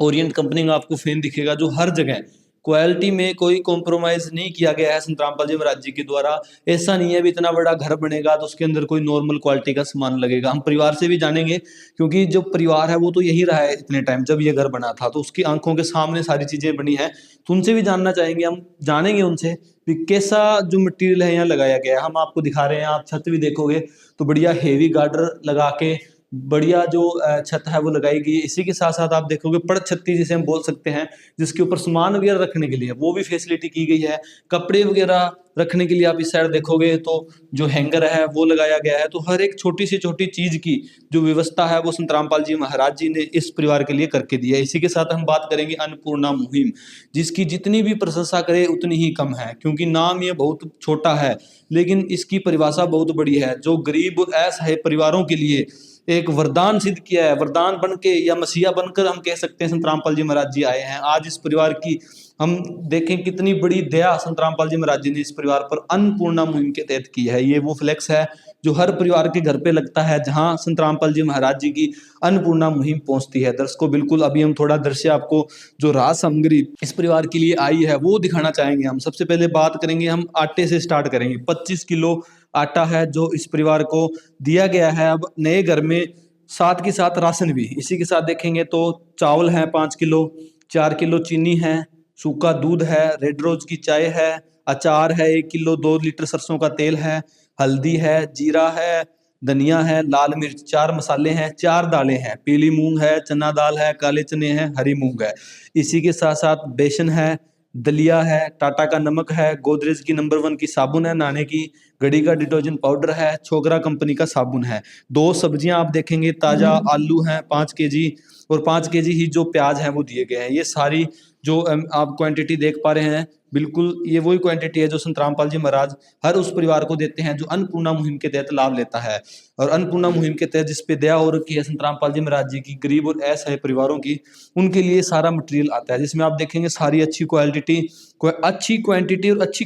ओरिएंट कंपनी का आपको फैन दिखेगा, जो हर जगह क्वालिटी में कोई कॉम्प्रोमाइज नहीं किया गया है संत रामपाल जी महाराज जी के द्वारा। ऐसा नहीं है भी इतना बड़ा घर बनेगा तो उसके अंदर कोई नॉर्मल क्वालिटी का सामान लगेगा। हम परिवार से भी जानेंगे, क्योंकि जो परिवार है वो तो यही रहा है इतने टाइम, जब ये घर बना था तो उसकी आंखों के सामने सारी चीजें बनी है। तो उनसे भी जानना चाहेंगे, हम जानेंगे उनसे कि कैसा जो मटेरियल है यहाँ लगाया गया है। हम आपको दिखा रहे हैं, आप छत भी देखोगे तो बढ़िया हेवी गार्डर लगा के बढ़िया जो छत है वो लगाई गई है। इसी के साथ साथ आप देखोगे पड़ छत्ती जिसे हम बोल सकते हैं, जिसके ऊपर सामान वगैरह रखने के लिए वो भी फैसिलिटी की गई है। कपड़े वगैरह रखने के लिए आप इस साइड देखोगे तो जो हैंगर है वो लगाया गया है। तो हर एक छोटी से छोटी चीज की जो व्यवस्था है वो संत रामपाल जी महाराज जी ने इस परिवार के लिए करके दी है। इसी के साथ हम बात करेंगे अन्नपूर्णा मुहिम, जिसकी जितनी भी प्रशंसा करे उतनी ही कम है, क्योंकि नाम ये बहुत छोटा है लेकिन इसकी परिभाषा बहुत बड़ी है। जो गरीब और असहाय परिवारों के लिए एक वरदान सिद्ध किया है, वरदान बन के या मसीहा बनकर हम कह सकते हैं संत रामपाल जी महाराज जी आए हैं। आज इस परिवार की हम देखें कितनी बड़ी दया संत रामपाल जी महाराज जी ने इस परिवार पर अन्नपूर्णा मुहिम के तहत की है। ये वो फ्लेक्स है जो हर परिवार के घर पे लगता है, जहां संत रामपाल जी महाराज जी की अन्नपूर्णा मुहिम पहुंचती है। दर्शकों बिल्कुल अभी हम थोड़ा दृश्य आपको जो राज सामग्री इस परिवार के लिए आई है वो दिखाना चाहेंगे। हम सबसे पहले बात करेंगे, हम आटे से स्टार्ट करेंगे। 25 किलो आटा है जो इस परिवार को दिया गया है अब नए घर में, साथ के साथ राशन भी। इसी के साथ देखेंगे तो चावल है 5 किलो, 4 किलो चीनी है, सूखा दूध है, रेड रोज की चाय है, अचार है 1 किलो, 2 लीटर सरसों का तेल है, हल्दी है, जीरा है, धनिया है, लाल मिर्च, 4 मसाले हैं, 4 दालें हैं, पीली मूंग है, चना दाल है, काले चने हैं, हरी मूंग है। इसी के साथ साथ बेसन है, दलिया है, टाटा का नमक है, गोदरेज की नंबर 1 की साबुन है नहाने की, गड़ी का डिटर्जेंट पाउडर है, छोकरा कंपनी का साबुन है। 2 सब्जियां आप देखेंगे, ताजा आलू हैं 5 केजी, और 5 केजी ही जो प्याज है वो दिए गए हैं। ये सारी जो आप क्वांटिटी देख पा रहे हैं, बिल्कुल ये वही क्वांटिटी है जो संत रामपाल जी महाराज हर उस परिवार को देते हैं जो अन्नपूर्णा मुहिम के तहत लाभ लेता है। और अन्नपूर्णा मुहिम के तहत जिसपे दया हो रखी है संत रामपाल जी महाराज जी की, गरीब और असहाय परिवारों की, उनके लिए सारा मटेरियल आता है, जिसमें आप देखेंगे सारी अच्छी क्वांटिटी और अच्छी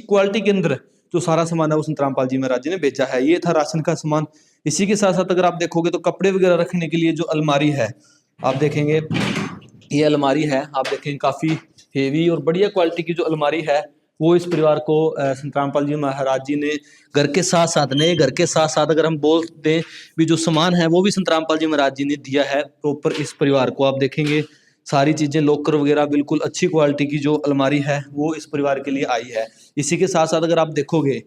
क्वालिटी के अंदर जो सारा सामान है वो संत रामपाल जी महाराज जी ने बेचा है। ये था राशन का सामान। इसी के साथ साथ अगर आप देखोगे तो कपड़े वगैरह रखने के लिए जो अलमारी है, आप देखेंगे ये अलमारी है, आप देखेंगे काफी हेवी और बढ़िया क्वालिटी की जो अलमारी है वो इस परिवार को संत रामपाल जी महाराज जी ने घर के साथ साथ, नए घर के साथ साथ अगर हम बोल दें भी जो सामान है वो भी संत रामपाल जी महाराज जी ने दिया है प्रॉपर इस परिवार को। आप देखेंगे सारी चीजें, लॉकर वगैरह बिल्कुल अच्छी क्वालिटी की जो अलमारी है वो इस परिवार के लिए आई है। इसी के साथ साथ अगर आप देखोगे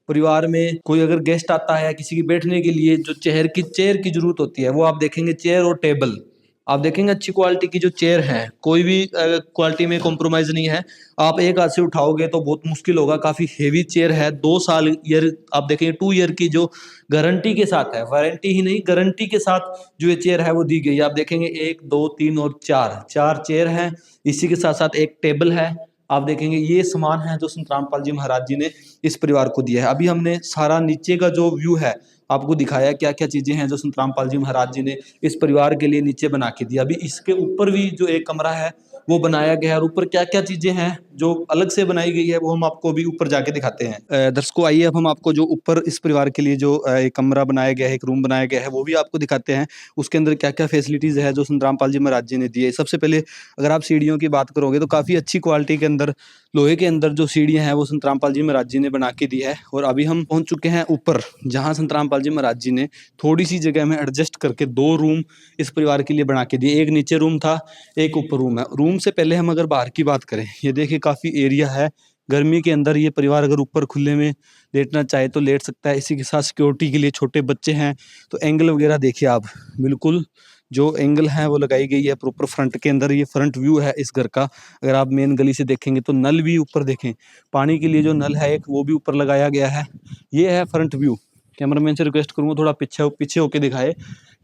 परिवार में कोई अगर गेस्ट आता है, किसी की बैठने के लिए जो चेयर की जरूरत होती है, वो आप देखेंगे चेयर और टेबल आप देखेंगे अच्छी क्वालिटी की जो चेयर है, कोई भी क्वालिटी में कॉम्प्रोमाइज नहीं है। आप एक हाथ से उठाओगे तो बहुत मुश्किल होगा, काफी हेवी चेयर है। 2 साल ईयर आप देखेंगे 2 ईयर की जो गारंटी के साथ है, वारंटी ही नहीं गारंटी के साथ जो ये चेयर है वो दी गई है। आप देखेंगे 1 2 3 और 4 चेयर हैं। इसी के साथ साथ एक टेबल है। आप देखेंगे ये सामान है जो संत रामपाल जी महाराज जी ने इस परिवार को दिया है। अभी हमने सारा नीचे का जो व्यू है आपको दिखाया, क्या क्या चीजें हैं जो संत रामपाल जी महाराज जी ने इस परिवार के लिए नीचे बना के दिया। अभी इसके ऊपर भी जो एक कमरा है वो बनाया गया है, और ऊपर क्या क्या चीजें हैं जो अलग से बनाई गई है वो हम आपको अभी ऊपर जाके दिखाते हैं। दर्शकों आइए अब हम आपको जो ऊपर इस परिवार के लिए जो एक कमरा बनाया गया है, एक रूम बनाया गया है, वो भी आपको दिखाते हैं। उसके अंदर क्या क्या फैसिलिटीज है जो संत रामपाल जी महाराज जी ने दी है। सबसे पहले अगर आप सीढ़ियों की बात करोगे तो काफी अच्छी क्वालिटी के अंदर, लोहे के अंदर जो सीढ़ियां हैं वो संत रामपाल जी महाराज जी ने बना के दी है। और अभी हम पहुंच चुके हैं ऊपर, जहां संत रामपाल जी महाराज जी ने थोड़ी सी जगह में एडजस्ट करके 2 रूम इस परिवार के लिए बना के दिए। एक नीचे रूम था, एक ऊपर रूम है। रूम से पहले हम अगर बाहर की बात करें, ये देखिए काफी एरिया है। गर्मी के अंदर ये परिवार अगर ऊपर खुले में लेटना चाहे तो लेट सकता है। इसी के साथ सिक्योरिटी के लिए छोटे बच्चे हैं तो एंगल वगैरह देखिए आप, बिल्कुल जो एंगल है वो लगाई गई है प्रॉपर फ्रंट के अंदर। ये फ्रंट व्यू है इस घर का। अगर आप मेन गली से देखेंगे तो नल भी ऊपर देखें, पानी के लिए जो नल है एक, वो भी ऊपर लगाया गया है। ये है फ्रंट व्यू। कैमरामैन से रिक्वेस्ट करूंगा थोड़ा पीछे होके दिखाए।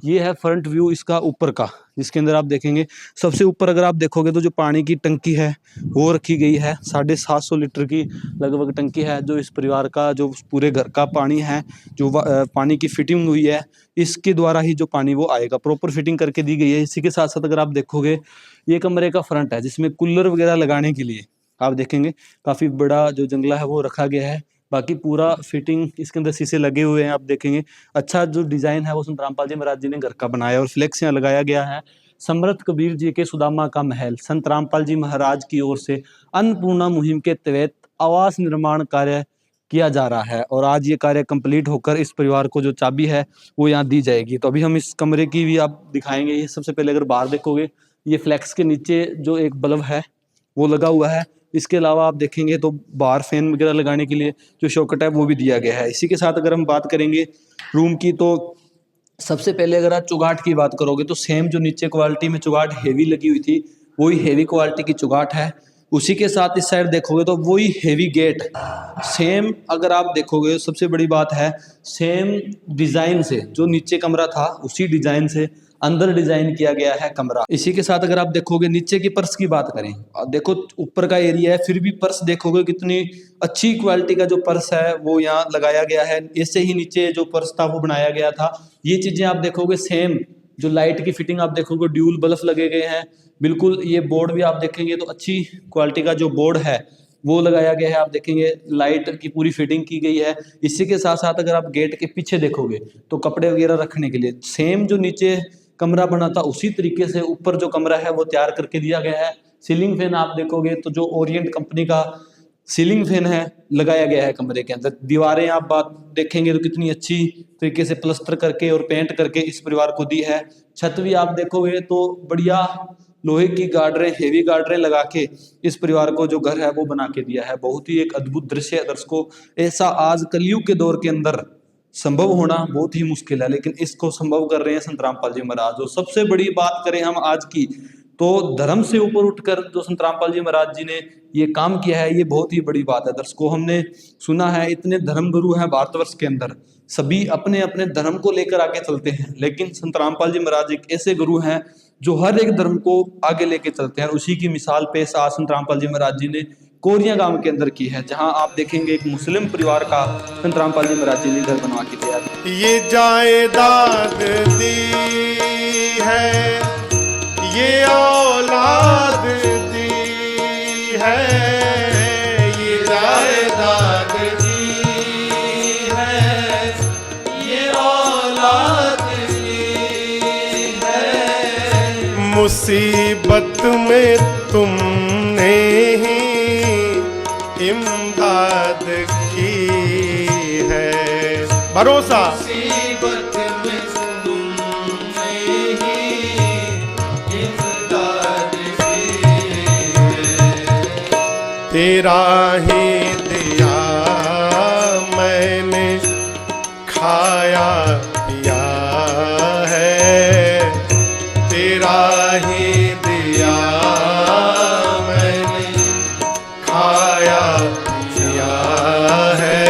ये है फ्रंट व्यू इसका ऊपर का, जिसके अंदर आप देखेंगे सबसे ऊपर अगर आप देखोगे तो जो पानी की टंकी है वो रखी गई है। 750 लीटर की लगभग टंकी है, जो इस परिवार का जो पूरे घर का पानी है, जो पानी की फिटिंग हुई है, इसके द्वारा ही जो पानी वो आएगा, प्रॉपर फिटिंग करके दी गई है। इसी के साथ साथ अगर आप देखोगे ये कमरे का फ्रंट है, जिसमें कूलर वगैरह लगाने के लिए आप देखेंगे काफ़ी बड़ा जो जंगला है वो रखा गया है। बाकी पूरा फिटिंग इसके अंदर शीशे लगे हुए हैं, आप देखेंगे अच्छा जो डिज़ाइन है वो संत रामपाल जी महाराज जी ने घर का बनाया, और फ्लेक्स यहाँ लगाया गया है। समर्थ कबीर जी के सुदामा का महल, संत रामपाल जी महाराज की ओर से अन्नपूर्णा मुहिम के तहत आवास निर्माण कार्य किया जा रहा है, और आज ये कार्य कंप्लीट होकर इस परिवार को जो चाबी है वो यहाँ दी जाएगी। तो अभी हम इस कमरे की भी आप दिखाएंगे। ये सबसे पहले अगर बाहर देखोगे, ये फ्लेक्स के नीचे जो एक बल्ब है वो लगा हुआ है। इसके अलावा आप देखेंगे तो बाहर फैन वगैरह लगाने के लिए जो शॉकेट है वो भी दिया गया है। इसी के साथ अगर हम बात करेंगे रूम की, तो सबसे पहले अगर आप चुगाट की बात करोगे तो सेम जो नीचे क्वालिटी में चुगाट हेवी लगी हुई थी वही हेवी क्वालिटी की चुगाट है। उसी के साथ इस साइड देखोगे तो वही हेवी गेट सेम, अगर आप देखोगे सबसे बड़ी बात है सेम डिज़ाइन से जो नीचे कमरा था उसी डिज़ाइन से अंदर डिजाइन किया गया है कमरा। इसी के साथ अगर आप देखोगे नीचे की पर्स की बात करें, देखो ऊपर का एरिया है फिर भी पर्स देखोगे कितनी अच्छी क्वालिटी का जो पर्स है वो यहाँ लगाया गया है। इससे ही नीचे जो पर्स था वो बनाया गया था। ये चीजें आप देखोगे सेम, जो लाइट की फिटिंग आप देखोगे ड्यूल बल्ब लगे गए हैं बिल्कुल। ये बोर्ड भी आप देखेंगे तो अच्छी क्वालिटी का जो बोर्ड है वो लगाया गया है, आप देखेंगे लाइट की पूरी फिटिंग की गई है। इसी के साथ साथ अगर आप गेट के पीछे देखोगे तो कपड़े वगैरह रखने के लिए सेम जो नीचे कमरा बना था उसी तरीके से ऊपर जो कमरा है वो तैयार करके दिया गया है। सीलिंग फैन आप देखोगे तो जो ओरिएंट कंपनी का सीलिंग फैन है लगाया गया है कमरे के अंदर। दीवारें आप बात देखेंगे तो कितनी अच्छी तरीके से प्लस्टर करके और पेंट करके इस परिवार को दी है। छत भी आप देखोगे तो बढ़िया लोहे की गार्डरें, हेवी गार्डरें लगा के इस परिवार को जो घर है वो बना के दिया है। बहुत ही एक अद्भुत दृश्य है दर्शकों। ऐसा आज कलयुग के दौर के अंदर संभव होना बहुत ही मुश्किल है, लेकिन इसको संभव कर रहे हैं संत रामपाल जी महाराज। और सबसे बड़ी बात करें हम आज की, तो धर्म से ऊपर उठकर जो संत रामपाल जी महाराज जी ने ये काम किया है ये बहुत ही बड़ी बात है दर्शकों। हमने सुना है इतने धर्म गुरु हैं भारतवर्ष के अंदर, सभी अपने अपने धर्म को लेकर आगे चलते हैं, लेकिन संत रामपाल जी महाराज एक ऐसे गुरु हैं जो हर एक धर्म को आगे लेके चलते हैं। उसी की मिसाल पेश आज संत रामपाल जी महाराज जी ने कोरिया गांव के अंदर की है, जहां आप देखेंगे एक मुस्लिम परिवार का संत रामपाल जी महाराज जी ने घर बनवा के दिया। ये जायदाद दी है, ये औलाद दी है, ये जायदाद दी है, ये औलाद दी है। मुसीबत में तुमने ही इमदाद की है, भरोसा मुसीबत में तुमने ही इमदाद की है। तेरा ही दिया मैंने खाया पिया है, तेरा ही दिया मैंने खाया पिया है,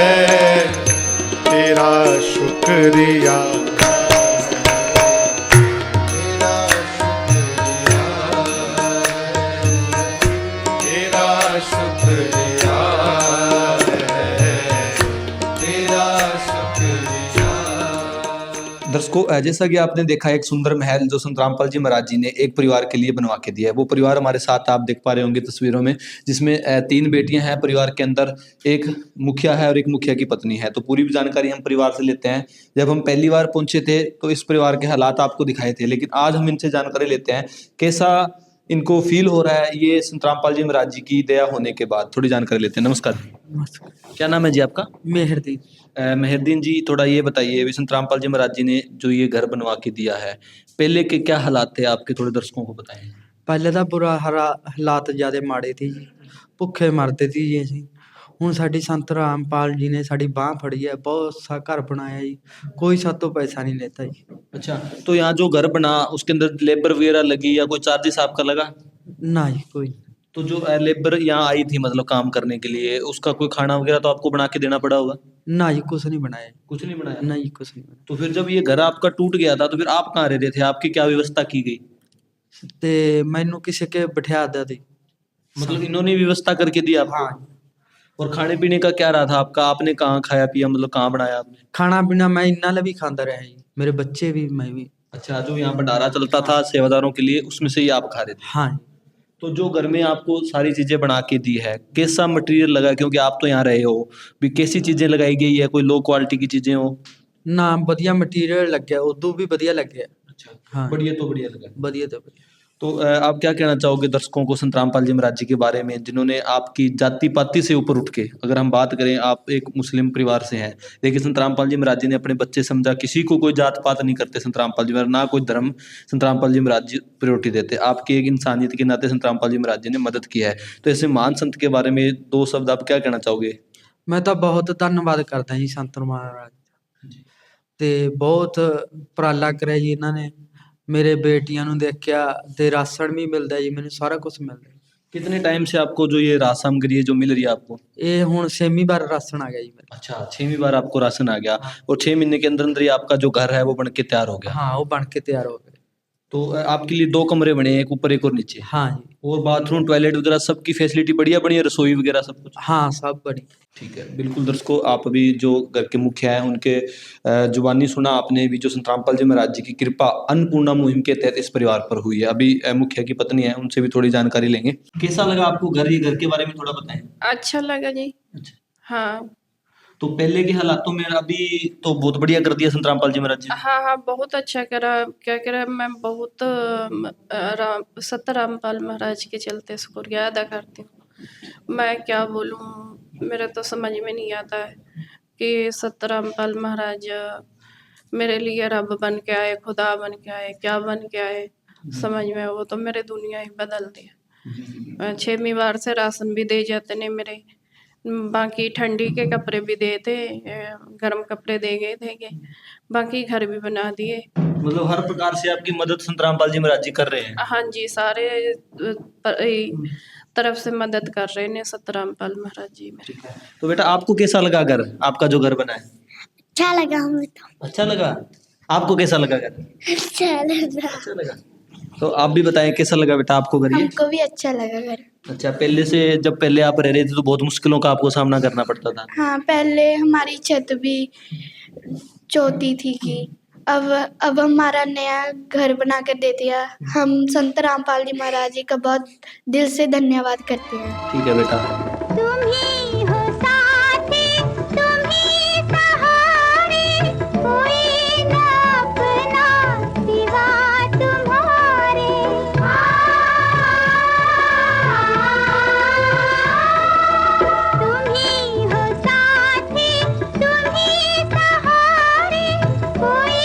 तेरा शुक्रिया दर्शकों, जैसा कि आपने देखा एक सुंदर महल जो संत रामपाल जी महाराज जी ने एक परिवार के लिए बनवा के दिया है। वो परिवार हमारे साथ आप देख पा रहे होंगे तस्वीरों में, जिसमें 3 बेटियां हैं परिवार के अंदर, एक मुखिया है और एक मुखिया की पत्नी है। तो पूरी जानकारी हम परिवार से लेते हैं। जब हम पहली बार पहुंचे थे तो इस परिवार के हालात आपको दिखाए थे, लेकिन आज हम इनसे जानकारी लेते हैं कैसा इनको फील हो रहा है ये संत रामपाल जी महाराज जी की दया होने के बाद। थोड़ी जानकारी लेते हैं। नमस्कार, क्या नाम है जी आपका? मेहरदीन। मेहरदीन जी, थोड़ा ये बताइए अभी संत रामपाल जी महाराज जी ने जो ये घर बनवा के दिया है, पहले के क्या हालात थे आपके, थोड़े दर्शकों को बताएं। पहले ਤਾਂ ਬੁਰਾ ਹਾਲਾਤ ਜ਼ਿਆਦਾ ਮਾੜੇ ਸੀ ਜੀ, ਭੁੱਖੇ ਮਰਦੇ ਸੀ ਜੀ ਅਸੀਂ। ਹੁਣ ਸਾਡੀ ਸੰਤ ਰਾਮਪਾਲ ਜੀ ਨੇ ਸਾਡੀ ਬਾਹ ਫੜੀ ਹੈ, ਬਹੁਤ ਸਾ ਘਰ ਬਣਾਇਆ ਜੀ, ਕੋਈ ਸਾਤੋਂ पैसा नहीं लेता जी। अच्छा, तो यहाँ जो घर बना उसके अंदर लेबर वगैरह लगी या कोई चार्जेस आपका लगा? ना जी कोई। तो जो लेबर यहाँ आई थी मतलब काम करने के लिए, उसका कोई खाना वगैरह तो आपको बना के देना पड़ा होगा? ना जी कुछ नहीं बनाया, कुछ नहीं बनाया। ना जी कुछ नहीं बनाया। तो फिर जब ये घर आपका टूट गया था तो फिर आप कहाँ रह रहे थे, आपकी क्या व्यवस्था की गई? ते मैनू किसी के बिठा दिया थी। मतलब इन्होंने व्यवस्था करके दी आपको? हाँ, और खाने पीने का क्या रहा था आपका, आपने कहाँ खाया पिया, मतलब कहाँ बनाया आपने? खाना पीना मैं इन्ना भी खाता रहा जी, मेरे बच्चे भी, मैं भी। अच्छा, जो यहाँ भंडारा चलता था सेवादारों के लिए उसमें से ही आप खा रहे थे? हाँ जी। तो जो घर में आपको सारी चीजें बना के दी है, कैसा मटेरियल लगा, क्योंकि आप तो यहाँ रहे हो भी, कैसी चीजें लगाई गई है, कोई लो क्वालिटी की चीजें हो? ना बढ़िया मटीरियल लग गया, उदू भी बढ़िया लग गया। अच्छा, हाँ, बढ़िया तो बढ़िया लगा। बढ़िया तो बढ़िया। तो आप क्या कहना चाहोगे दर्शकों को संत रामपाल जी महाराज जी के बारे में, जिन्होंने आपकी जाति पाति से ऊपर उठ के, अगर हम बात करें आप एक मुस्लिम परिवार से हैं, लेकिन संत रामपाल जी महाराज जी ने अपने बच्चे समझा, किसी को कोई जात पात नहीं करते संत रामपाल जी महाराज, ना कोई धर्म संत रामपाल जी महाराज जी प्रायोरिटी देते, आपकी एक इंसानियत के नाते संत रामपाल जी महाराज जी ने मदद की है। तो ऐसे महान संत के बारे में 2 शब्द आप क्या कहना चाहोगे? मैं तो बहुत धन्यवाद करता जी संत महाराज ਤੇ ਬਹੁਤ ਉਪਰਾਲਾ ਕਰਿਆ ਜੀ ਇਹਨਾਂ ਨੇ, ਮੇਰੇ ਬੇਟੀਆਂ ਨੂੰ ਦੇਖਿਆ ਤੇ ਰਾਸ਼ਨ ਵੀ ਮਿਲਦਾ ਜੀ, ਮੈਨੂੰ ਸਾਰਾ ਕੁਝ ਮਿਲਦਾ। कितने टाइम से आपको जो ये राशन सामग्री है जो मिल रही है आपको? ਇਹ ਹੁਣ 6ਵੀਂ ਵਾਰ ਰਾਸ਼ਨ ਆ ਗਿਆ ਜੀ ਮੇਰਾ। अच्छा, 6वीं बार आपको राशन आ गया, और 6 महीने के अंदर अंदर ही आपका जो घर है वो बन के तैयार हो गया। हाँ, वो बन के तैयार हो गए। तो आपके लिए 2 कमरे बने हैं, एक ऊपर एक और नीचे? हाँ जी। और बाथरूम टॉयलेट वगैरह सबकी फैसिलिटी बढ़िया बढ़िया, रसोई वगैरह सब कुछ? हाँ, सब बड़ी। ठीक है, बिल्कुल दर्शकों, आप अभी जो घर के मुखिया हैं उनके जुबानी सुना आपने भी, जो संत रामपाल जी महाराज जी की कृपा अन्नपूर्णा मुहिम के तहत इस परिवार पर हुई है। अभी मुखिया की पत्नी है, उनसे भी थोड़ी जानकारी लेंगे। कैसा लगा आपको घर, ये घर के बारे में थोड़ा बताएं। अच्छा लगा जी। अच्छा, हाँ तो पहले के हालातों में अभी तो बहुत बढ़िया कर दिया संत रामपाल जी महाराज जी ने। हाँ हाँ, बहुत अच्छा करा। क्या करा, मैं बहुत संत रामपाल महाराज के चलते शुक्रिया अदा करती हूँ। मैं क्या बोलूँ, मेरे तो समझ में नहीं आता है कि संत रामपाल महाराज मेरे लिए रब बन के आए, खुदा बन के आए, क्या बन के आए, समझ में, वो तो मेरे दुनिया ही बदल दिया। 6वीं बार से राशन भी दे जाते ने मेरे, बाकी ठंडी के कपड़े भी देते, गर्म कपड़े दे गए थे, बाकी घर भी बना दिए। मतलब हर प्रकार से आपकी मदद संत रामपाल जी महाराज जी कर रहे हैं। हाँ जी, सारे तरफ से मदद कर रहे हैं संत रामपाल महाराज जी मेरे। तो बेटा आपको कैसा लगा घर, आपका जो घर बना है? अच्छा लगा हमें तो। अच्छा लगा? आपको कैसा लगा घर? अच्छा लगा। अच्छा लगा। तो आप भी बताएं कैसा लगा बेटा आपको घर ये? हमको भी अच्छा लगा घर। अच्छा, पहले से जब पहले आप रह रहे थे तो बहुत मुश्किलों का आपको सामना करना पड़ता था? हाँ, पहले हमारी छत भी चौती थी कि अब हमारा नया घर बना कर दे दिया। हम संत रामपाल जी महाराज जी का बहुत दिल से धन्यवाद करते हैं। ठीक है बेटा। तुम ही हो साथी, तुम ही सहारे, कोई ना अपना सिवा तुम्हारे। तुम ही हो साथी, तुम ही सहारे, कोई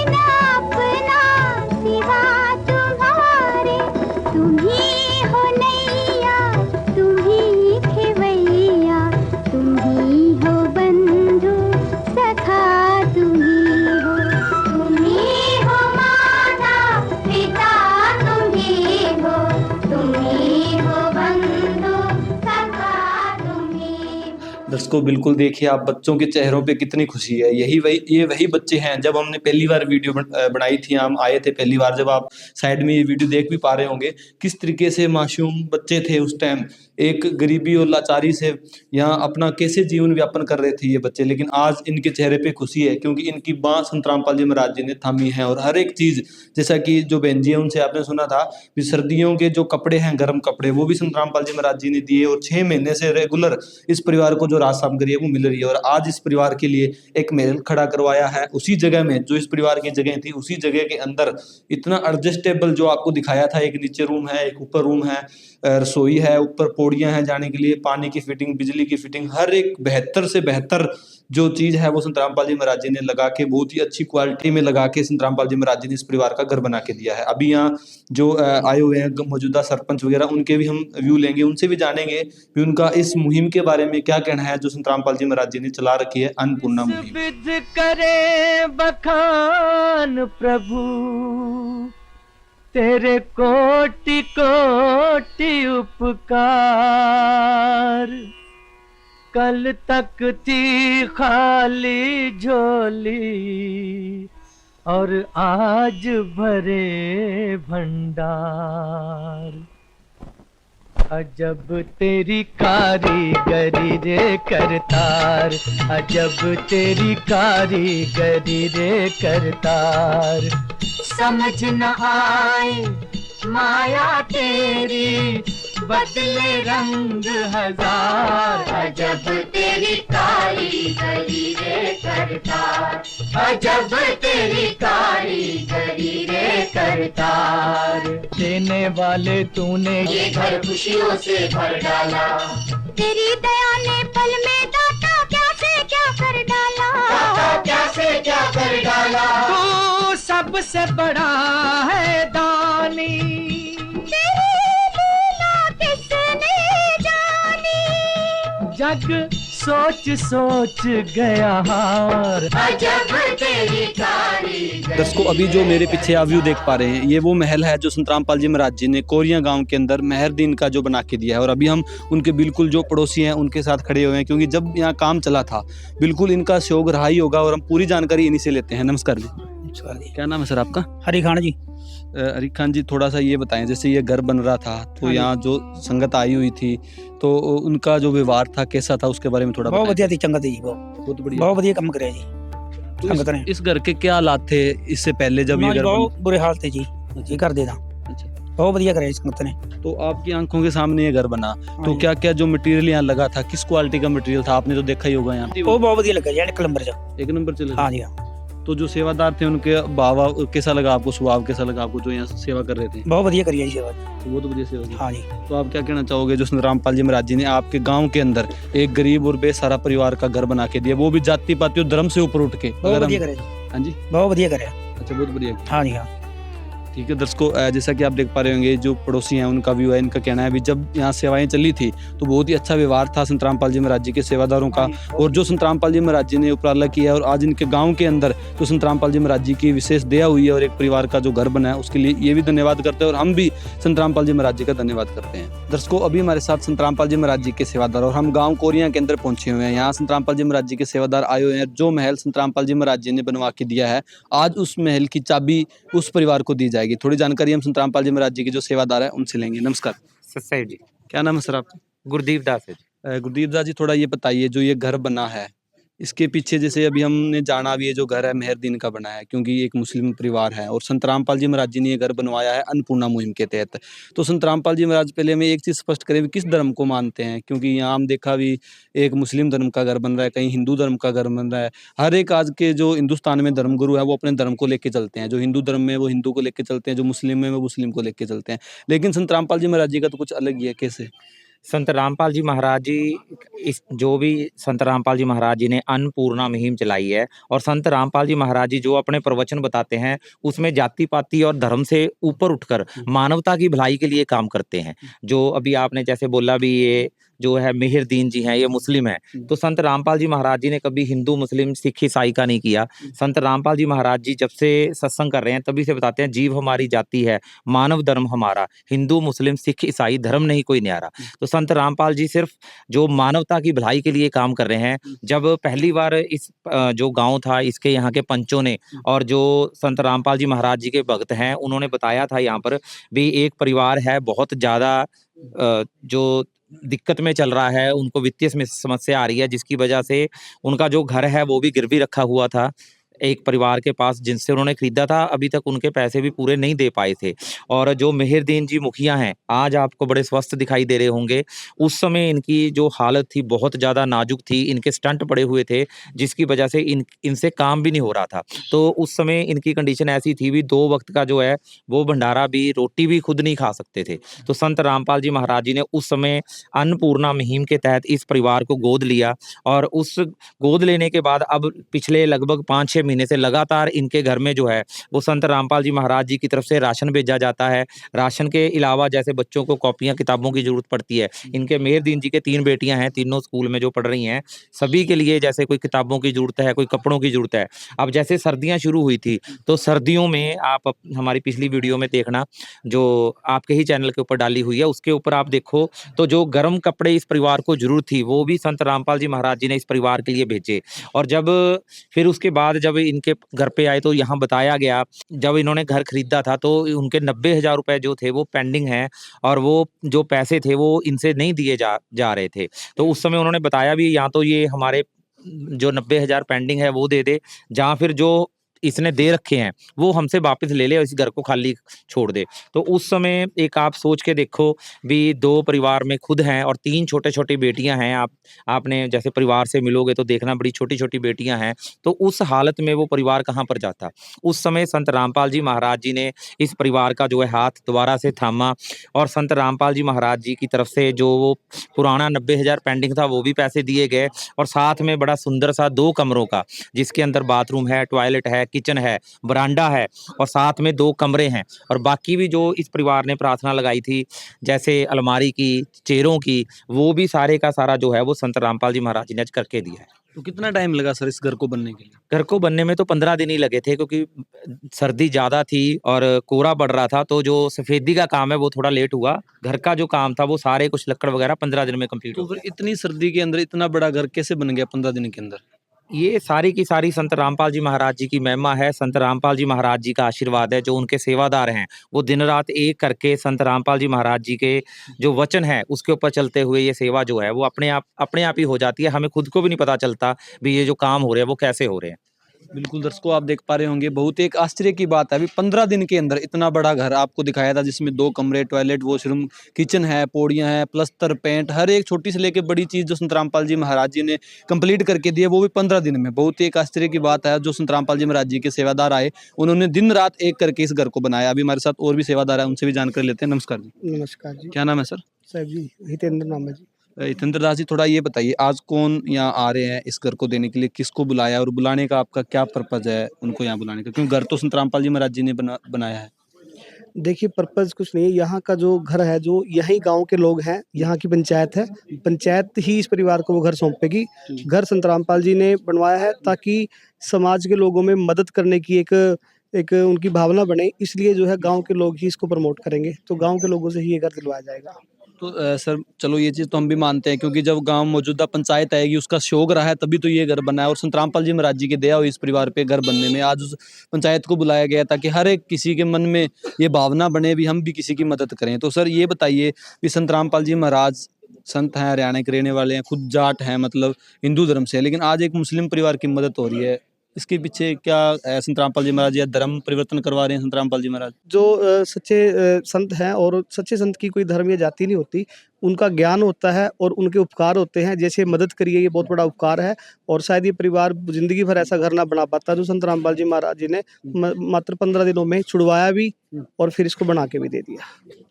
ना अपना सिवा तुम्हारे। तुम ही हो नैया, तुम ही खेवैया, तुम ही हो बंधु सखा, तुम ही हो माता पिता, तुम ही हो बंधु सखा, तुम ही हो। दर्शकों बिल्कुल देखिए आप बच्चों के चेहरों पे कितनी खुशी है। ये वही बच्चे हैं जब हमने पहली बार वीडियो बनाई थी, हम आए थे पहली बार, जब आप साइड में ये वीडियो देख भी पा रहे होंगे किस तरीके से मासूम बच्चे थे उस टाइम, एक गरीबी और लाचारी से यहाँ अपना कैसे जीवन व्यापन कर रहे थे ये बच्चे। लेकिन आज इनके चेहरे पे खुशी है क्योंकि इनकी बाँ संत रामपाल जी महाराज जी ने थामी है। और हर एक चीज़, जैसा कि जो बहन जी है उनसे आपने सुना था कि सर्दियों के जो कपड़े हैं, गर्म कपड़े, वो भी संत रामपाल जी महाराज जी ने दिए। और 6 महीने से रेगुलर इस परिवार को जो राशन सामग्री है वो मिल रही है। और आज इस परिवार के लिए एक महल खड़ा करवाया है उसी जगह में जो इस परिवार की जगह थी, उसी जगह के अंदर इतना एडजस्टेबल जो आपको दिखाया था, एक नीचे रूम है, एक ऊपर रूम है, रसोई है, ऊपर पौड़ियां हैं जाने के लिए, पानी की फिटिंग, बिजली की फिटिंग, हर एक बेहतर से बेहतर जो चीज़ है वो संत रामपाल जी महाराज जी ने लगा के, बहुत ही अच्छी क्वालिटी में लगा के संत रामपाल जी महाराज जी ने इस परिवार का घर बना के दिया है। अभी यहाँ जो आए हुए हैं मौजूदा सरपंच वगैरह, उनके भी हम व्यू लेंगे, उनसे भी जानेंगे कि उनका इस मुहिम के बारे में क्या कहना है जो संत रामपाल जी महाराज जी ने चला रखी है, अन्नपूर्णा मुहिम। विध करे बखान प्रभु, तेरे कोटि कोटि उपकार, कल तक थी खाली झोली और आज भरे भंडार। अजब तेरी कारीगरी रे करतार, अजब तेरी कारीगरी रे करतार। समझ न आए माया तेरी बदले रंग हजार, अजब तेरी कारीगरी रे करतार, अजब तेरी कारीगरी रे करतार। देने वाले तूने ये घर खुशियों से भर डाला, तेरी दया ने पल में दाता क्या से क्या कर डाला, दाता क्या से क्या कर डाला। तू सबसे बड़ा है दानी, जग सोच सोच गया हार, अजब तेरी कारीगरी। दर्शकों अभी जो मेरे पीछे आप व्यू देख पा रहे हैं ये वो महल है जो संत रामपाल जी महाराज जी ने कोरिया गांव के अंदर मेहरदीन का जो बना के दिया है। और अभी हम उनके बिल्कुल जो पड़ोसी हैं उनके साथ खड़े हुए हैं, क्योंकि जब यहाँ काम चला था बिल्कुल इनका सहयोग रहा ही होगा। और हम पूरी जानकारी इन्हीं से लेते हैं। नमस्कार जी, क्या नाम है सर आपका? हरी खान जी। हरी खान जी, थोड़ा सा ये बताएं, जैसे ये घर बन रहा था तो यहाँ जो संगत आई हुई थी तो उनका जो व्यवहार था कैसा था उसके बारे में थोड़ा बहुत बढ़िया थी संगत जी, बहुत बढ़िया, बहुत बढ़िया काम करे जी तो संगत ने। इस घर के क्या हालात थे इससे पहले जब ये घर बहुत बुरे हाल थे जी, ये कर देता बहुत बढ़िया करे संगत ने। तो आपकी आंखों के सामने ये घर बना, तो क्या क्या जो मटेरियल यहाँ लगा था, किस क्वालिटी का मटेरियल था, आपने तो देखा ही होगा यहाँ? वो बहुत बढ़िया लगा जी, एक नंबर से, एक नंबर चले। हाँ जी हाँ। तो जो सेवादार थे उनके बाबा कैसा लगा आपको, स्वभाव कैसा लगा आपको जो यहाँ सेवा कर रहे थे? बहुत बढ़िया करिए सेवा, तो बहुत बढ़िया सेवा की। हाँ जी। तो आप क्या कहना चाहोगे जो संत रामपाल जी महाराज जी ने आपके गांव के अंदर एक गरीब और बेसहारा परिवार का घर बना के दिया, वो भी जाति पाति और धर्म से ऊपर उठ के? बहुत बढ़िया करे। हाँ जी, बहुत बढ़िया करे। अच्छा, बहुत बढ़िया। हाँ जी हाँ। ठीक है दर्शकों, जैसा कि आप देख पा रहे होंगे जो पड़ोसी हैं उनका व्यू है, इनका कहना है अभी जब यहाँ सेवाएं चली थी तो बहुत ही अच्छा व्यवहार था संत रामपाल जी महाराज जी के सेवादारों का, और जो संत रामपाल जी महाराज जी ने उपराला किया है और आज इनके गांव के अंदर जो संत रामपाल जी महाराज जी की विशेष दया हुई है और एक परिवार का जो घर बना है उसके लिए ये भी धन्यवाद करते हैं और हम भी संत रामपाल जी महाराज जी का धन्यवाद करते हैं। दर्शकों अभी हमारे साथ संत रामपाल जी महाराज जी के सेवादार और हम गाँव कोरिया के अंदर पहुंचे हुए हैं। यहाँ संत रामपाल जी महाराज जी के सेवादार आए हुए हैं। जो महल संत रामपाल जी महाराज जी ने बनवा के दिया है आज उस महल की चाबी उस परिवार को दी जाएगी। थोड़ी जानकारी हम संत रामपाल जी महाराज जी के जो सेवादार है उनसे लेंगे। नमस्कार सतसाहिब जी। क्या नाम है सर आपका? गुरदीप दास है जी। गुरदीप दास जी, थोड़ा ये बताइए जो ये घर बना है इसके पीछे, जैसे अभी हमने जाना भी ये जो घर है मेहरदीन का बना है क्योंकि एक मुस्लिम परिवार है और संत रामपाल जी महाराज जी ने ये घर बनवाया है अन्नपूर्णा मुहिम के तहत। तो संत रामपाल जी महाराज पहले हमें एक चीज़ स्पष्ट करें, किस धर्म को मानते हैं? क्योंकि यहाँ हम देखा भी एक मुस्लिम धर्म का घर बन रहा है, कहीं हिंदू धर्म का घर बन रहा है। हर एक आज के जो हिंदुस्तान में धर्मगुरु है वो अपने धर्म को लेके चलते हैं, जो हिंदू धर्म में वो हिंदू को लेके चलते हैं, जो मुस्लिम में वो मुस्लिम को लेके चलते हैं। लेकिन संत रामपाल जी महाराज जी का तो कुछ अलग ही है, कैसे? संत रामपाल जी महाराज जी, इस जो भी संत रामपाल जी महाराज जी ने अन्नपूर्णा मुहिम चलाई है और संत रामपाल जी महाराज जी जो अपने प्रवचन बताते हैं उसमें जाति पाति और धर्म से ऊपर उठकर मानवता की भलाई के लिए काम करते हैं। जो अभी आपने जैसे बोला भी, ये जो है मेहरदीन जी हैं ये मुस्लिम है, तो संत रामपाल जी महाराज जी ने कभी हिंदू मुस्लिम सिख ईसाई का नहीं किया। संत रामपाल जी महाराज जी जब से सत्संग कर रहे हैं तभी से बताते हैं जीव हमारी जाति है, मानव धर्म हमारा, हिंदू मुस्लिम सिख ईसाई धर्म नहीं कोई न्यारा। तो संत रामपाल जी सिर्फ जो मानवता की भलाई के लिए काम कर रहे हैं। जब पहली बार इस जो गांव था इसके यहाँ के पंचों ने और जो संत रामपाल जी महाराज जी के भक्त हैं उन्होंने बताया था यहाँ पर भी एक परिवार है बहुत ज्यादा जो दिक्कत में चल रहा है, उनको वित्तीय समस्या आ रही है जिसकी वजह से उनका जो घर है वो भी गिरवी रखा हुआ था एक परिवार के पास जिनसे उन्होंने खरीदा था। अभी तक उनके पैसे भी पूरे नहीं दे पाए थे। और जो मेहरदीन जी मुखिया हैं आज आपको बड़े स्वस्थ दिखाई दे रहे होंगे, उस समय इनकी जो हालत थी बहुत ज़्यादा नाजुक थी, इनके स्टंट पड़े हुए थे जिसकी वजह से इनसे काम भी नहीं हो रहा था। तो उस समय इनकी कंडीशन ऐसी थी भी 2 वक्त का जो है वो भंडारा भी, रोटी भी खुद नहीं खा सकते थे। तो संत रामपाल जी महाराज जी ने उस समय अन्नपूर्णा मुहिम के तहत इस परिवार को गोद लिया और उस गोद लेने के बाद अब पिछले लगभग 5-6 महीने से लगातार इनके घर में जो है वो संत रामपाल जी महाराज जी की तरफ से राशन भेजा जाता है। राशन के अलावा जैसे बच्चों को कॉपियाँ किताबों की ज़रूरत पड़ती है, इनके मेहरदीन जी के 3 बेटियाँ हैं, तीनों स्कूल में जो पढ़ रही हैं, सभी के लिए जैसे कोई किताबों की ज़रूरत है, कोई कपड़ों की ज़रूरत है। अब जैसे सर्दियाँ शुरू हुई थी, तो सर्दियों में आप हमारी पिछली वीडियो में देखना, जो आपके ही चैनल के ऊपर डाली हुई है, उसके ऊपर आप देखो तो जो गर्म कपड़े इस परिवार को ज़रूरत थी, वो भी संत रामपाल जी महाराज जी ने इस परिवार के लिए भेजे। और जब फिर उसके बाद जब इनके घर पे आए तो यहाँ बताया गया, जब इन्होंने घर खरीदा था तो उनके 90,000 रुपए जो थे वो पेंडिंग हैं, और वो जो पैसे थे वो इनसे नहीं दिए जा रहे थे। तो उस समय उन्होंने बताया भी, या तो ये हमारे जो 90,000 पेंडिंग है वो दे दे, या फिर जो इसने दे रखे हैं वो हमसे वापस ले ले और इस घर को खाली छोड़ दे। तो उस समय एक आप सोच के देखो भी, 2 परिवार में खुद हैं और 3 छोटे-छोटी बेटियां हैं। आपने जैसे परिवार से मिलोगे तो देखना बड़ी छोटी-छोटी बेटियां हैं। तो उस हालत में वो परिवार कहाँ पर जाता। उस समय संत रामपाल जी महाराज जी ने इस परिवार का जो है हाथ दोबारा से थामा, और संत रामपाल जी महाराज जी की तरफ से जो वो पुराना 90,000 पेंडिंग था वो भी पैसे दिए गए, और साथ में बड़ा सुंदर सा 2 कमरों का, जिसके अंदर बाथरूम है, टॉयलेट है, किचन है, बरांडा है, और साथ में 2 कमरे हैं। और बाकी भी जो इस परिवार ने प्रार्थना लगाई थी, जैसे अलमारी की, चेयरों की, वो भी सारे का सारा जो है वो संत रामपाल जी महाराज जी ने आज करके दिया है। तो कितना टाइम लगा सर इस घर को बनने के लिए? घर को बनने में तो 15 दिन ही लगे थे, क्योंकि सर्दी ज़्यादा थी और कोहरा पड़ रहा था, तो जो सफ़ेदी का काम है वो थोड़ा लेट हुआ। घर का जो काम था वो सारे कुछ लक्कड़ वगैरह 15 दिन में कंप्लीट तो हो फिर गया। इतनी सर्दी के अंदर इतना बड़ा घर कैसे बन गया 15 दिन के अंदर? ये सारी की सारी संत रामपाल जी महाराज जी की महिमा है, संत रामपाल जी महाराज जी का आशीर्वाद है। जो उनके सेवादार हैं, वो दिन-रात एक करके संत रामपाल जी महाराज जी के जो वचन है, उसके ऊपर चलते हुए ये सेवा जो है वो अपने आप ही हो जाती है। हमें खुद को भी नहीं पता चलता भी ये जो काम हो रहे हैं वो कैसे हो रहे हैं। बिल्कुल दर्शकों, आप देख पा रहे होंगे, बहुत एक आश्चर्य की बात है। अभी 15 दिन के अंदर इतना बड़ा घर आपको दिखाया था, जिसमें 2 कमरे, टॉयलेट, वॉशरूम, किचन है, पौड़ियाँ हैं, प्लस्तर, पेंट, हर एक छोटी से लेके बड़ी चीज़ जो संत रामपाल जी महाराज जी ने कंप्लीट करके दी है, वो भी 15 दिन में। बहुत ही एक आश्चर्य की बात है। जो संत रामपाल जी महाराज जी के सेवादार आए, उन्होंने दिन रात एक करके इस घर को बनाया। अभी हमारे साथ और भी सेवादार है, उनसे भी जानकारी लेते हैं। नमस्कार जी। नमस्कार जी। क्या नाम है सर? साहब जी हितेंद्र नाम है जी। हितेंद्र दास जी, थोड़ा ये बताइए, आज कौन यहाँ आ रहे हैं इस घर को देने के लिए, किसको बुलाया और बुलाने का आपका क्या पर्पज है उनको यहाँ बुलाने का? क्योंकि घर तो संत रामपाल जी महाराज जी ने बनाया है। देखिए पर्पज़ कुछ नहीं है, यहाँ का जो घर है, जो यही गांव के लोग हैं, यहाँ की पंचायत है, पंचायत ही इस परिवार को वो घर सौंपेगी। घर संत रामपाल जी ने बनवाया है ताकि समाज के लोगों में मदद करने की एक उनकी भावना बने, इसलिए जो है गांव के लोग ही इसको प्रमोट करेंगे, तो गांव के लोगों से ही ये घर दिलवाया जाएगा। तो सर चलो, ये चीज़ तो हम भी मानते हैं, क्योंकि जब गांव मौजूदा पंचायत आएगी उसका शौक रहा है, तभी तो ये घर बना है। और संत रामपाल जी महाराज जी की दया हुई इस परिवार पे घर बनने में। आज उस पंचायत को बुलाया गया ताकि हर एक किसी के मन में ये भावना बने भी हम भी किसी की मदद करें। तो सर ये बताइए कि संत रामपाल जी महाराज संत हैं, हरियाणा के रहने वाले हैं, खुद जाट हैं, मतलब हिंदू धर्म से है, लेकिन आज एक मुस्लिम परिवार की मदद हो रही है। इसके पीछे क्या संत रामपाल जी महाराज या धर्म परिवर्तन करवा रहे हैं संत रामपाल जी महाराज? जो सच्चे संत हैं, और सच्चे संत की कोई धर्म या जाति नहीं होती, उनका ज्ञान होता है और उनके उपकार होते हैं। जैसे मदद करिए, ये बहुत बड़ा उपकार है, और शायद ये परिवार जिंदगी भर ऐसा घर ना बना पाता जो संत रामपाल जी महाराज जी ने मात्र 15 दिनों में छुड़वाया भी और फिर इसको बना के भी दे दिया।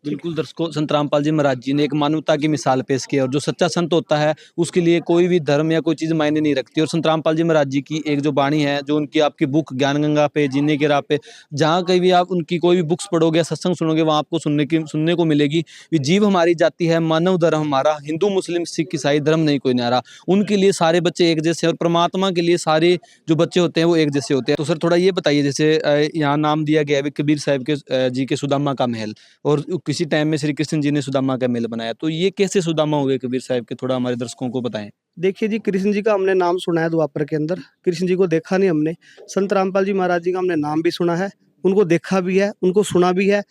बिल्कुल दर्शकों, संत रामपाल जी महाराज जी ने एक मानवता की मिसाल पेश की है, और जो सच्चा संत होता है उसके लिए कोई भी धर्म या कोई चीज़ मायने नहीं रखती। और संत रामपाल जी महाराज जी की एक जो वाणी है, जो उनकी आपकी बुक ज्ञान गंगा पे, जीने की राह पे, जहाँ कहीं भी आप उनकी कोई भी बुक्स पढ़ोगे, सत्संग सुनोगे, वहाँ आपको सुनने को मिलेगी कि जीव हमारी जाति है, मानव धर्म हमारा, हिंदू मुस्लिम सिख ईसाई धर्म नहीं कोई न्यारा। उनके लिए सारे बच्चे एक जैसे, और परमात्मा के लिए सारे जो बच्चे होते हैं वो एक जैसे होते हैं। तो सर थोड़ा ये बताइए, जैसे यहाँ नाम दिया गया है कबीर साहब के जी के सुदामा का महल, और किसी टाइम में श्री कृष्ण जी ने सुदामा का महल बनाया, तो ये कैसे सुदामा हुए कबीर साहब के? थोड़ा हमारे दर्शकों को बताएं। देखिए जी, कृष्ण जी का हमने नाम सुना है द्वापर के अंदर, कृष्ण जी को देखा नहीं हमने। संत रामपाल जी महाराज जी का हमने नाम भी सुना है, उनको देखा भी है, उनको सुना भी है,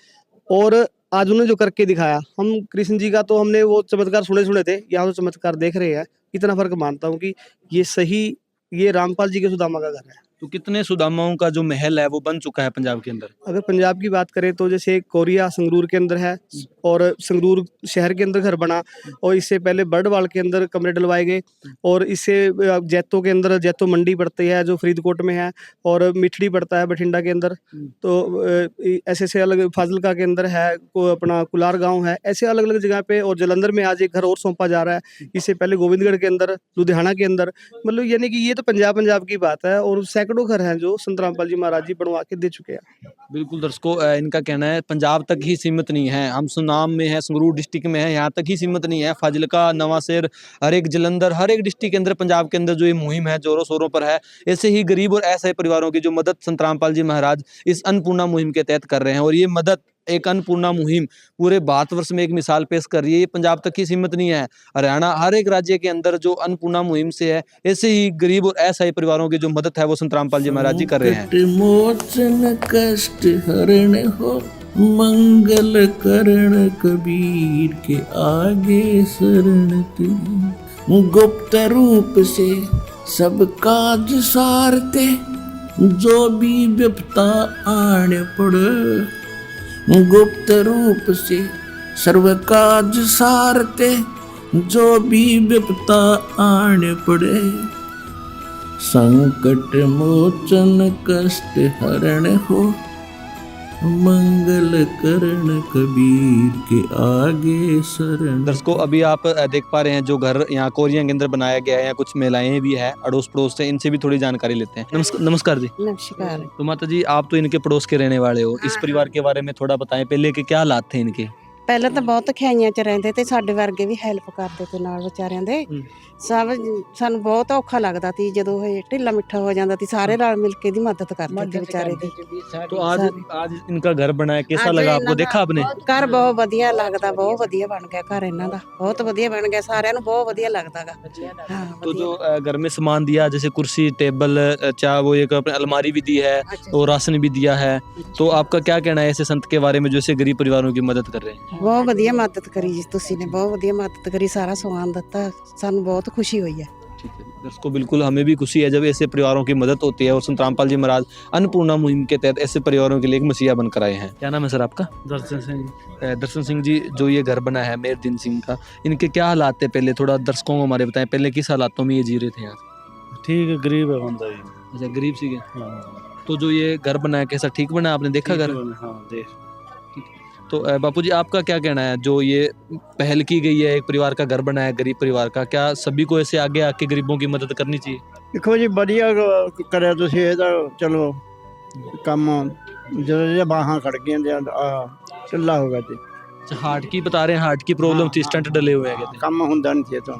और आज उन्होंने जो करके दिखाया, हम कृष्ण जी का तो हमने वो चमत्कार सुने थे, यहाँ तो चमत्कार देख रहे हैं। इतना फर्क मानता हूँ कि ये रामपाल जी के सुदामा का घर है। तो कितने सुदामाओं का जो महल है वो बन चुका है पंजाब के अंदर? अगर पंजाब की बात करें तो जैसे कोरिया संगरूर के अंदर है, और संगरूर शहर के अंदर घर बना, और इससे पहले बर्डवाल के अंदर कमरे डलवाए गए, और इससे जैतो के अंदर, जैतो मंडी पड़ती है जो फरीदकोट में है, और मिठड़ी पड़ता है बठिंडा के अंदर, तो ऐसे अलग फाजिलका के अंदर है, अपना कुलार गाँव है, ऐसे अलग अलग जगह पे। और जलंधर में आज एक घर और सौंपा जा रहा है, इससे पहले गोविंदगढ़ के अंदर, लुधियाना के अंदर, मतलब यानी कि ये तो पंजाब की बात है। और सैकड़ों घर हैं जो संत रामपाल जी महाराज जी बनवा के दे चुके हैं। बिल्कुल दर्शकों, इनका कहना है पंजाब तक ही सीमित नहीं है, हम सुनाम में है, संगरूर डिस्ट्रिक्ट में है, यहाँ तक ही सीमित नहीं है, फाजिलका, नवांशहर, हर एक जलंधर, हर एक डिस्ट्रिक्ट के अंदर पंजाब के अंदर जो ये मुहिम है जोरों शोरों पर है। ऐसे ही गरीब और असहाय परिवारों की जो मदद संत रामपाल जी महाराज इस अन्नपूर्णा मुहिम के तहत कर रहे हैं, और ये मदद एक अन्नपूर्णा मुहिम पूरे भारतवर्ष में एक मिसाल पेश कर रही है। ये पंजाब तक ही सीमित नहीं है, हरियाणा हर एक राज्य के अंदर जो अन्नपूर्णा मुहिम से है, ऐसे ही गरीब और असहाय परिवारों की जो मदद है वो संत रामपाल जी महाराज जी कर रहे हैं। मोचन कष्ट हरण हो, मंगल करण कबीर के आगे शरण तेरी, गुप्त रूप से सब काज सारते, जो भी विपता आने पड़े, गुप्त रूप से सर्व काज सारते, जो भी विपता आने पड़े, संकट मोचन कष्ट हरण हो, मंगल करण कबीर के आगे शरण। दर्शकों, अभी आप देख पा रहे हैं जो घर यहाँ कोरिया के अंदर बनाया गया है, यहाँ कुछ महिलाएं भी है अड़ोस पड़ोस से, इनसे भी थोड़ी जानकारी लेते हैं। नमस्कार जी। नमस्कार। तो माता जी, आप तो इनके पड़ोस के रहने वाले हो, इस परिवार के बारे में थोड़ा बताएं, पहले के क्या हालात थे इनके? ਪਹਿਲਾਂ ਤਾਂ ਬਹੁਤ ਖਿਆਈਆਂ 'ਚ ਰਹਿੰਦੇ ਤੇ ਸਾਡੇ ਵਰਗੇ ਵੀ ਹੈਲਪ ਕਰਦੇ ਤੇ ਨਾਲ ਵਿਚਾਰਿਆਂ ਦੇ ਸਭ ਸਾਨੂੰ ਬਹੁਤ ਔਖਾ ਲੱਗਦਾ ਸੀ ਜਦੋਂ ਇਹ ਢਿੱਲਾ ਮਿੱਠਾ ਹੋ ਜਾਂਦਾ ਸੀ ਸਾਰੇ ਰਲ ਮਿਲ ਕੇ ਦੀ ਮਦਦ ਕਰਦੇ ਤੇ ਵਿਚਾਰੇ ਦੀ। तो आज इनका घर बना है, कैसा लगा आपको, देखा आपने? ਘਰ ਬਹੁਤ ਵਧੀਆ ਲੱਗਦਾ, ਬਹੁਤ ਵਧੀਆ ਬਣ ਗਿਆ ਘਰ ਇਹਨਾਂ ਦਾ, ਬਹੁਤ ਵਧੀਆ ਬਣ ਗਿਆ, ਸਾਰਿਆਂ ਨੂੰ ਬਹੁਤ ਵਧੀਆ ਲੱਗਦਾਗਾ। ਹਾਂ तो जो घर में सामान दिया, जैसे कुर्सी टेबल चाहे वो एक अपने अलमारी भी दी है और राशन भी दिया है, तो आपका क्या कहना है ऐसे संत के बारे में जो ऐसे गरीब परिवारों की मदद कर रहे हैं? ਬਹੁਤ ਵਧੀਆ ਮਦਦ ਕਰੀ ਜੀ ਤੁਸੀਂ ਨੇ, ਬਹੁਤ ਵਧੀਆ ਮਦਦ ਕਰੀ, ਸਾਰਾ ਸਮਾਨ ਦਿੱਤਾ, ਸਾਨੂੰ ਬਹੁਤ ਖੁਸ਼ੀ ਹੋਈ ਹੈ। ठीक है दर्शकों, बिल्कुल हमें भी खुशी है जब ऐसे परिवारों की मदद होती है, और संत रामपाल जी महाराज अन्नपूर्णा मुहिम के तहत ऐसे परिवारों के लिए एक मसीहा बनकर आए हैं। क्या नाम है सर आपका? दर्शन सिंह। दर्शन सिंह जी, जो ये घर बना है मेहरदीन सिंह का, इनके क्या हालात थे पहले, थोड़ा दर्शकों को हमारे बताएं, पहले किस हालातों में ये जी रहे थे यहाँ? ठीक है, गरीब है बंदा जी। अच्छा, गरीब सी है। तो जो ये घर बना है कैसा ठीक बना, आपने देखा घर? हाँ देख। तो बापू जी, आपका क्या कहना है जो ये पहल की गई है, एक परिवार का घर बना है गरीब परिवार का, क्या सभी को ऐसे आगे आके गरीबों की मदद करनी चाहिए? देखो जी, बढ़िया करिया तुसीं ਇਹਦਾ ਚਲੋ ਕੰਮ ਜਦੋਂ ਜੇ ਬਾਹਾਂ ਖੜ ਗਈਆਂ ਜਾਂ ਢਿੱਲਾ ਹੋ ਗਿਆ ਤੇ हार्ट की बता रहे हैं, हार्ट की प्रॉब्लम थी, स्टंट डले हुए हैं कहते हैं। ਕੰਮ ਹੁੰਦਾ ਨਹੀਂ ਸੀ ਇਹ ਤੋਂ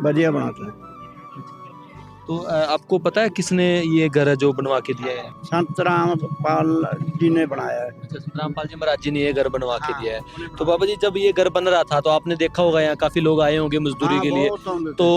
बढ़िया बनाता। तो आपको पता है किसने ये घर जो बनवा के दिया है? संत रामपाल जी ने बनाया है। अच्छा, संत रामपाल जी महाराज जी ने ये घर बनवा के दिया है। तो बाबा जी, जब ये घर बन रहा था तो आपने देखा होगा यहाँ काफी लोग आए होंगे मजदूरी के लिए, तो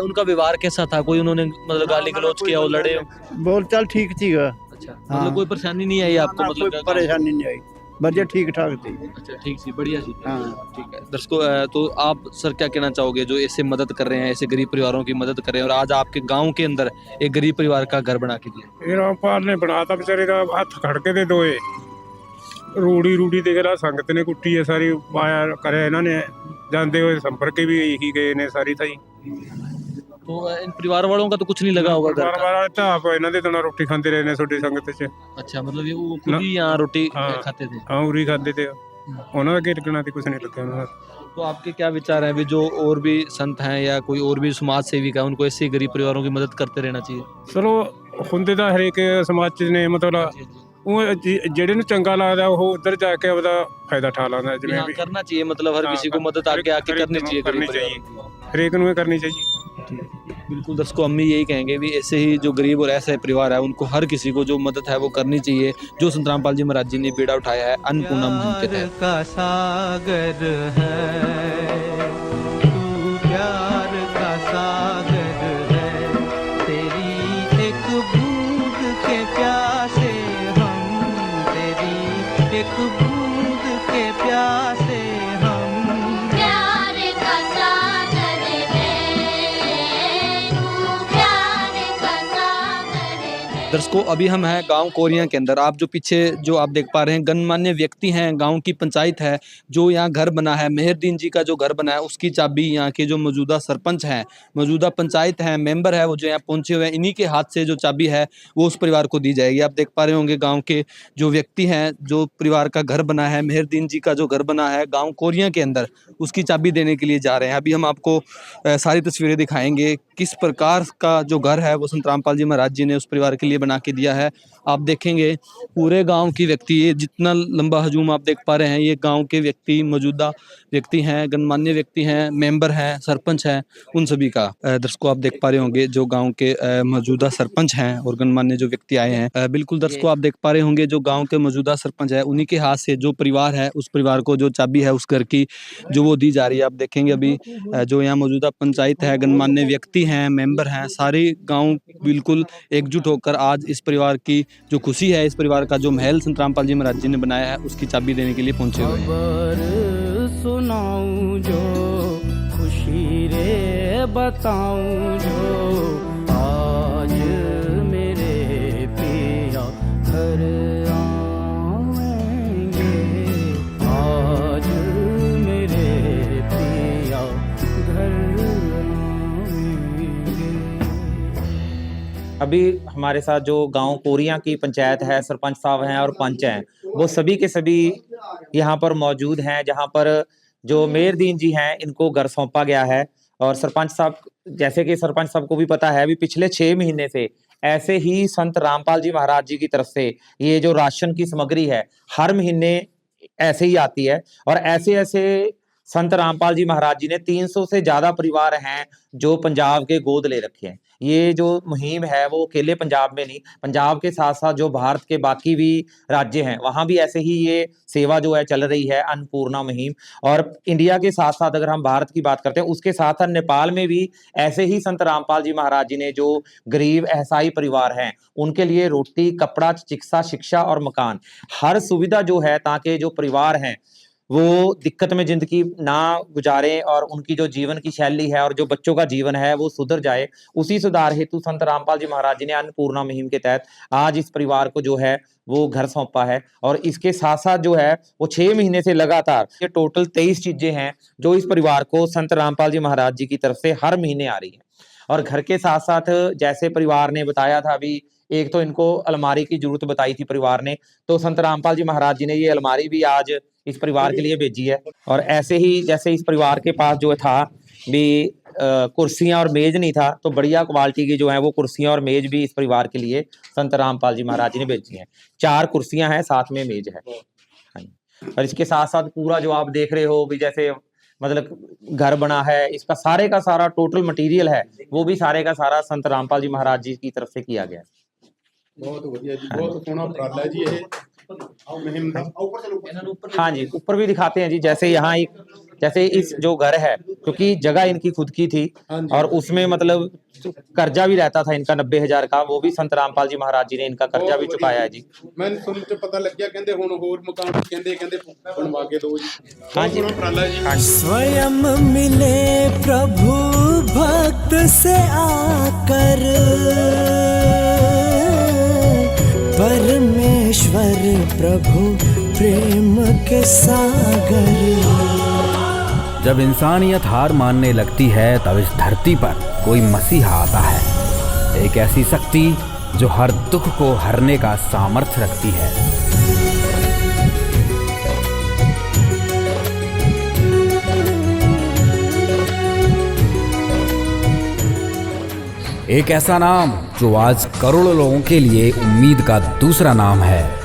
उनका व्यवहार कैसा था? कोई उन्होंने मतलब गाली गलौज किया और लड़े? बोल चाल ठीक थी। अच्छा, मतलब कोई परेशानी नहीं आई आपको? मतलब कोई परेशानी नहीं आई, बढ़िया ठीक ठाक थी। अच्छा, ठीक सी, बढ़िया सी। हाँ ठीक है दर्शकों, तो आप सर क्या कहना चाहोगे जो ऐसे मदद कर रहे हैं, ऐसे गरीब परिवारों की मदद कर रहे हैं, और आज आपके गांव के अंदर एक गरीब परिवार का घर बना के दिया? रामपाल ने बनाता बेचारे का हथ खड़के दे दोए, रूड़ी रूड़ी देख रहा संगत ने कुट्टी है सारी, पाया करे इन्होंने, जाते हुए संपर्क भी यही गए ने सारी थी। तो इन परिवार वालों का तो कुछ नहीं लगा होगा घर का? परिवार वाले तो आप इन्होंने तो ना रोटी खाते रहे ने छोटी संगत च। अच्छा, मतलब ये वो खुद ही यहाँ रोटी खाते थे? हाँ, उरी खाते थे, उन्होंने के टिकना कुछ नहीं लगा उन्होंने। तो आपके क्या विचार हैं भी जो और भी संत हैं या कोई और भी समाज सेविक है, उनको ऐसे गरीब परिवारों की मदद करते रहना चाहिए? चलो हुंदे तो हरेक समाज ने मतलब वो जेड़े ਨੂੰ ਚੰਗਾ ਲੱਗਦਾ ਉਹ ਉਧਰ ਜਾ ਕੇ ਆਪਦਾ ਫਾਇਦਾ ਠਾ ਲੈਂਦਾ, ਜਿਵੇਂ हाँ, ਵੀ करना चाहिए, मतलब हर किसी को मदद आगे आके करनी चाहिए गरीब परिवारों की। हरेक ਨੂੰ करनी चाहिए। बिल्कुल दर्शकों, हम भी यही कहेंगे भी ऐसे ही जो गरीब और ऐसे परिवार है उनको हर किसी को जो मदद है वो करनी चाहिए, जो संत रामपाल जी महाराज जी ने बेड़ा उठाया है अन्नपूर्णा मुहिम के तहत। का सागर है तू, प्यार का सागर है, तेरी एक बूंद के प्यासे हम, तेरी एक बूंद के प्यासे हम, प्यार का सागर है तू, प्यार का सागर है। दर्शकों, अभी हम हैं गांव कोरिया के अंदर। आप जो पीछे जो आप देख पा रहे हैं गणमान्य व्यक्ति हैं, गांव की पंचायत है जो यहाँ घर बना है, मेहरदीन जी का जो घर बना है उसकी चाबी यहाँ के जो मौजूदा सरपंच हैं, मौजूदा पंचायत हैं, मेंबर है, वो जो यहाँ पहुंचे हुए हैं, इन्हीं के हाथ से जो चाबी है वो उस परिवार को दी जाएगी। आप देख पा रहे होंगे गाँव के जो व्यक्ति हैं, जो परिवार का घर बना है, मेहरदीन जी का जो घर बना है गाँव कोरिया के अंदर, उसकी चाबी देने के लिए जा रहे हैं। अभी हम आपको सारी तस्वीरें दिखाएंगे किस प्रकार का जो घर है वो संत रामपाल जी महाराज जी ने उस परिवार के लिए बना के दिया है। आप देखेंगे पूरे गांव की व्यक्ति, ये जितना लंबा हजूम आप देख पा रहे हैं, ये गांव के व्यक्ति, मौजूदा व्यक्ति हैं, गणमान्य व्यक्ति हैं, मेंबर हैं, सरपंच हैं, उन सभी का दर्शकों आप देख पा रहे होंगे जो गांव के मौजूदा सरपंच हैं और गणमान्य जो व्यक्ति आए हैं। बिल्कुल दर्शकों आप देख पा रहे होंगे जो गांव के मौजूदा सरपंच है, उन्हीं के हाथ से जो परिवार है, उस परिवार को जो चाबी है उस घर की जो वो दी जा रही है। आप देखेंगे अभी जो यहाँ मौजूदा पंचायत है, गणमान्य व्यक्ति हैं, मेंबर हैं, सारे गांव बिल्कुल एकजुट होकर आज इस परिवार की जो खुशी है, इस परिवार का जो महल संत रामपाल जी महाराज जी ने बनाया है, उसकी चाबी देने के लिए पहुंचे हुए हैं। खबर सुनाऊं जो खुशी रे बताऊं जो आज मेरे पिया घर आएंगे, आज मेरे पिया घर आएंगे। अभी हमारे साथ जो गांव कोरिया की पंचायत है, सरपंच साहब हैं और पंच हैं, वो सभी के सभी यहाँ पर मौजूद हैं, जहाँ पर जो मेहरदीन जी हैं इनको घर सौंपा गया है। और सरपंच साहब, जैसे कि सरपंच साहब को भी पता है, अभी पिछले 6 महीने से ऐसे ही संत रामपाल जी महाराज जी की तरफ से ये जो राशन की सामग्री है हर महीने ऐसे ही आती है। और ऐसे ऐसे संत रामपाल जी महाराज जी ने 300 से ज्यादा परिवार हैं जो पंजाब के गोद ले रखे हैं। ये जो मुहिम है वो अकेले पंजाब में नहीं, पंजाब के साथ साथ जो भारत के बाकी भी राज्य हैं वहां भी ऐसे ही ये सेवा जो है चल रही है, अन्नपूर्णा मुहिम। और इंडिया के साथ साथ अगर हम भारत की बात करते हैं, उसके साथ साथ नेपाल में भी ऐसे ही संत रामपाल जी महाराज जी ने जो गरीब असहाय परिवार हैं उनके लिए रोटी, कपड़ा, चिकित्सा, शिक्षा और मकान, हर सुविधा जो है ताकि जो परिवार हैं वो दिक्कत में जिंदगी ना गुजारें और उनकी जो जीवन की शैली है और जो बच्चों का जीवन है वो सुधर जाए, उसी सुधार हेतु संत रामपाल जी महाराज जी ने अन्नपूर्णा मुहिम के तहत आज इस परिवार को जो है वो घर सौंपा है। और इसके साथ साथ जो है वो 6 महीने से लगातार ये टोटल 23 चीजें हैं जो इस परिवार को संत रामपाल जी महाराज जी की तरफ से हर महीने आ रही है। और घर के साथ साथ जैसे परिवार ने बताया था, अभी एक तो इनको अलमारी की जरूरत बताई थी परिवार ने, तो संत रामपाल जी महाराज जी ने ये अलमारी भी आज इस परिवार के लिए भेजी है। और ऐसे ही जैसे इस परिवार के पास जो था भी कुर्सियां और मेज नहीं था, तो बढ़िया क्वालिटी की जो है वो कुर्सियां और मेज भी इस परिवार के लिए संत रामपाल जी महाराज जी ने भेजी हैं। 4 कुर्सियां हैं, साथ में मेज है। और इसके साथ साथ पूरा जो आप देख रहे हो भी जैसे मतलब घर बना है, इसका सारे का सारा टोटल मटेरियल है वो भी सारे का सारा संत रामपाल जी महाराज जी की तरफ से किया गया। बहुत बढ़िया जी, बहुत सोना उपराला जी ये मुहिम का। हाँ जी, ऊपर भी दिखाते हैं जी। जैसे यहाँ एक, जैसे इस जो घर है, क्योंकि जगह इनकी खुद की थी और उसमें मतलब कर्जा भी रहता था इनका 90,000 का, वो भी संत रामपाल जी महाराज जी ने इनका कर्जा भी चुकाया है जी। मैंने सुन के पता लग गया, कहते हुण होर मकान कहते बनवा के दो जी। हाँ जी, स्वयं मिले प्रभु भक्त से आकर, परमेश्वर प्रभु प्रेम के सागर। जब इंसानियत हार मानने लगती है तब इस धरती पर कोई मसीहा आता है, एक ऐसी शक्ति जो हर दुख को हरने का सामर्थ्य रखती है। एक ऐसा नाम जो आज करोड़ों लोगों के लिए उम्मीद का दूसरा नाम है,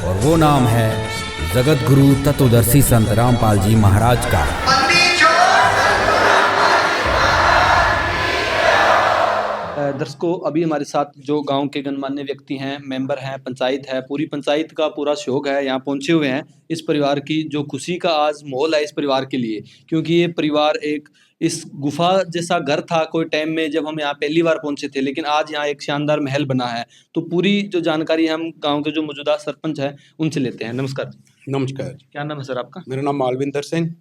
और वो नाम है जगत गुरु तत्वदर्शी संत रामपाल जी महाराज का। दर्शकों, अभी हमारे साथ जो गांव के गणमान्य व्यक्ति हैं, मेंबर हैं, पंचायत है, पूरी पंचायत का पूरा सहयोग है, यहाँ पहुंचे हुए हैं। इस परिवार की जो खुशी का आज माहौल है इस परिवार के लिए, क्योंकि ये परिवार एक इस गुफा जैसा घर था कोई टाइम में जब हम यहाँ पहली बार पहुंचे थे, लेकिन आज यहाँ एक शानदार महल बना है। तो पूरी जो जानकारी हम गाँव के जो मौजूदा सरपंच है उनसे लेते हैं। नमस्कार। नमस्कार। क्या नाम है सर आपका? मेरा नाम मालविंदर सिंह,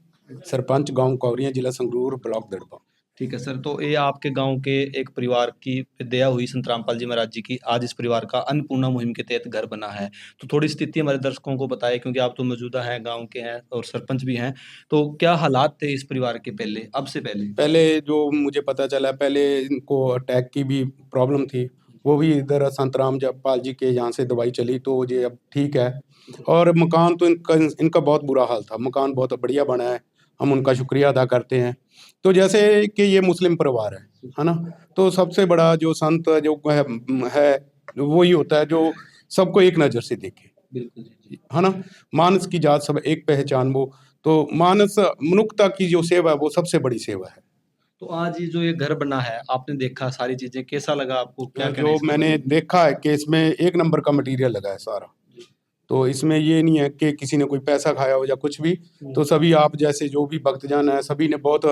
सरपंच गांव कोरिया, जिला संगरूर, ब्लॉक दड़बा। ठीक है सर, तो ये आपके गांव के एक परिवार की दया हुई संत रामपाल जी महाराज जी की, आज इस परिवार का अन्नपूर्णा मुहिम के तहत घर बना है। तो थोड़ी स्थिति हमारे दर्शकों को बताए, क्योंकि आप तो मौजूदा हैं, गांव के हैं और सरपंच भी हैं। तो क्या हालात थे इस परिवार के पहले, अब से पहले? पहले जो मुझे पता चला, पहले इनको अटैक की भी प्रॉब्लम थी, वो भी इधर संत रामपाल जी के यहाँ से दवाई चली, तो ये अब ठीक है। और मकान तो इनका बहुत बुरा हाल था, मकान बहुत बढ़िया बना है, हम उनका शुक्रिया अदा करते हैं। तो जैसे कि ये मुस्लिम परिवार है ना, तो सबसे बड़ा जो संत जो है वही होता है जो सबको एक नज़र से देखे, बिल्कुल जी। है ना। मानस की जात सब एक पहचान वो, तो मानस मनुष्यता की जो सेवा है वो सबसे बड़ी सेवा है। तो आज ये जो ये घर बना है, आपने देखा सारी चीजें, कैसा लगा आपको? क्या कहना है जो इसके मैंने बारे में? देखा है कि इसमें एक नंबर का मटेरियल लगा है सारा, तो इसमें ये नहीं है कि किसी ने कोई पैसा खाया हो या कुछ भी। तो सभी आप जैसे जो भी भक्तजन है सभी ने बहुत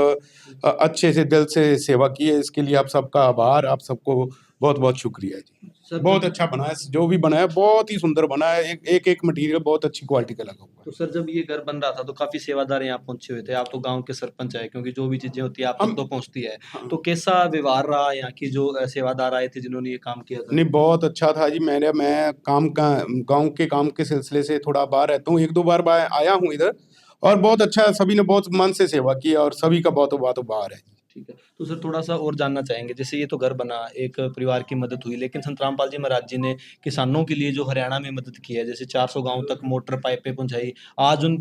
अच्छे से दिल से सेवा की है। इसके लिए आप सबका आभार, आप सबको बहुत बहुत शुक्रिया जी। सर बहुत जब अच्छा बना है, जो भी बना है बहुत ही सुंदर बना है। एक मटेरियल बहुत अच्छी क्वालिटी का लगा हुआ तो सर जब ये घर बन रहा था तो काफी सेवादार यहाँ पहुंचे हुए थे। आप तो गांव के सरपंच है, क्योंकि जो भी चीजें होती है आप तक तो पहुंचती है। तो कैसा व्यवहार रहा यहाँ की जो सेवादार आए थे जिन्होंने ये काम किया था? नहीं, बहुत अच्छा था जी। मैं काम का गाँव के काम के सिलसिले से थोड़ा बाहर रहता हूँ, 1-2 बार आया हूँ इधर, और बहुत अच्छा सभी ने बहुत मन से सेवा की और सभी का बहुत बहुत आभार है। ठीक है। तो सर थोड़ा-सा और जानना चाहेंगे, जैसे ये तो घर बना, एक परिवार की मदद हुई, लेकिन संत रामपाल जी महाराज जी ने किसानों के लिए जो हरियाणा में मदद की है, जैसे 400 गाँव तक मोटर पाइपें पहुँचाई, आज उन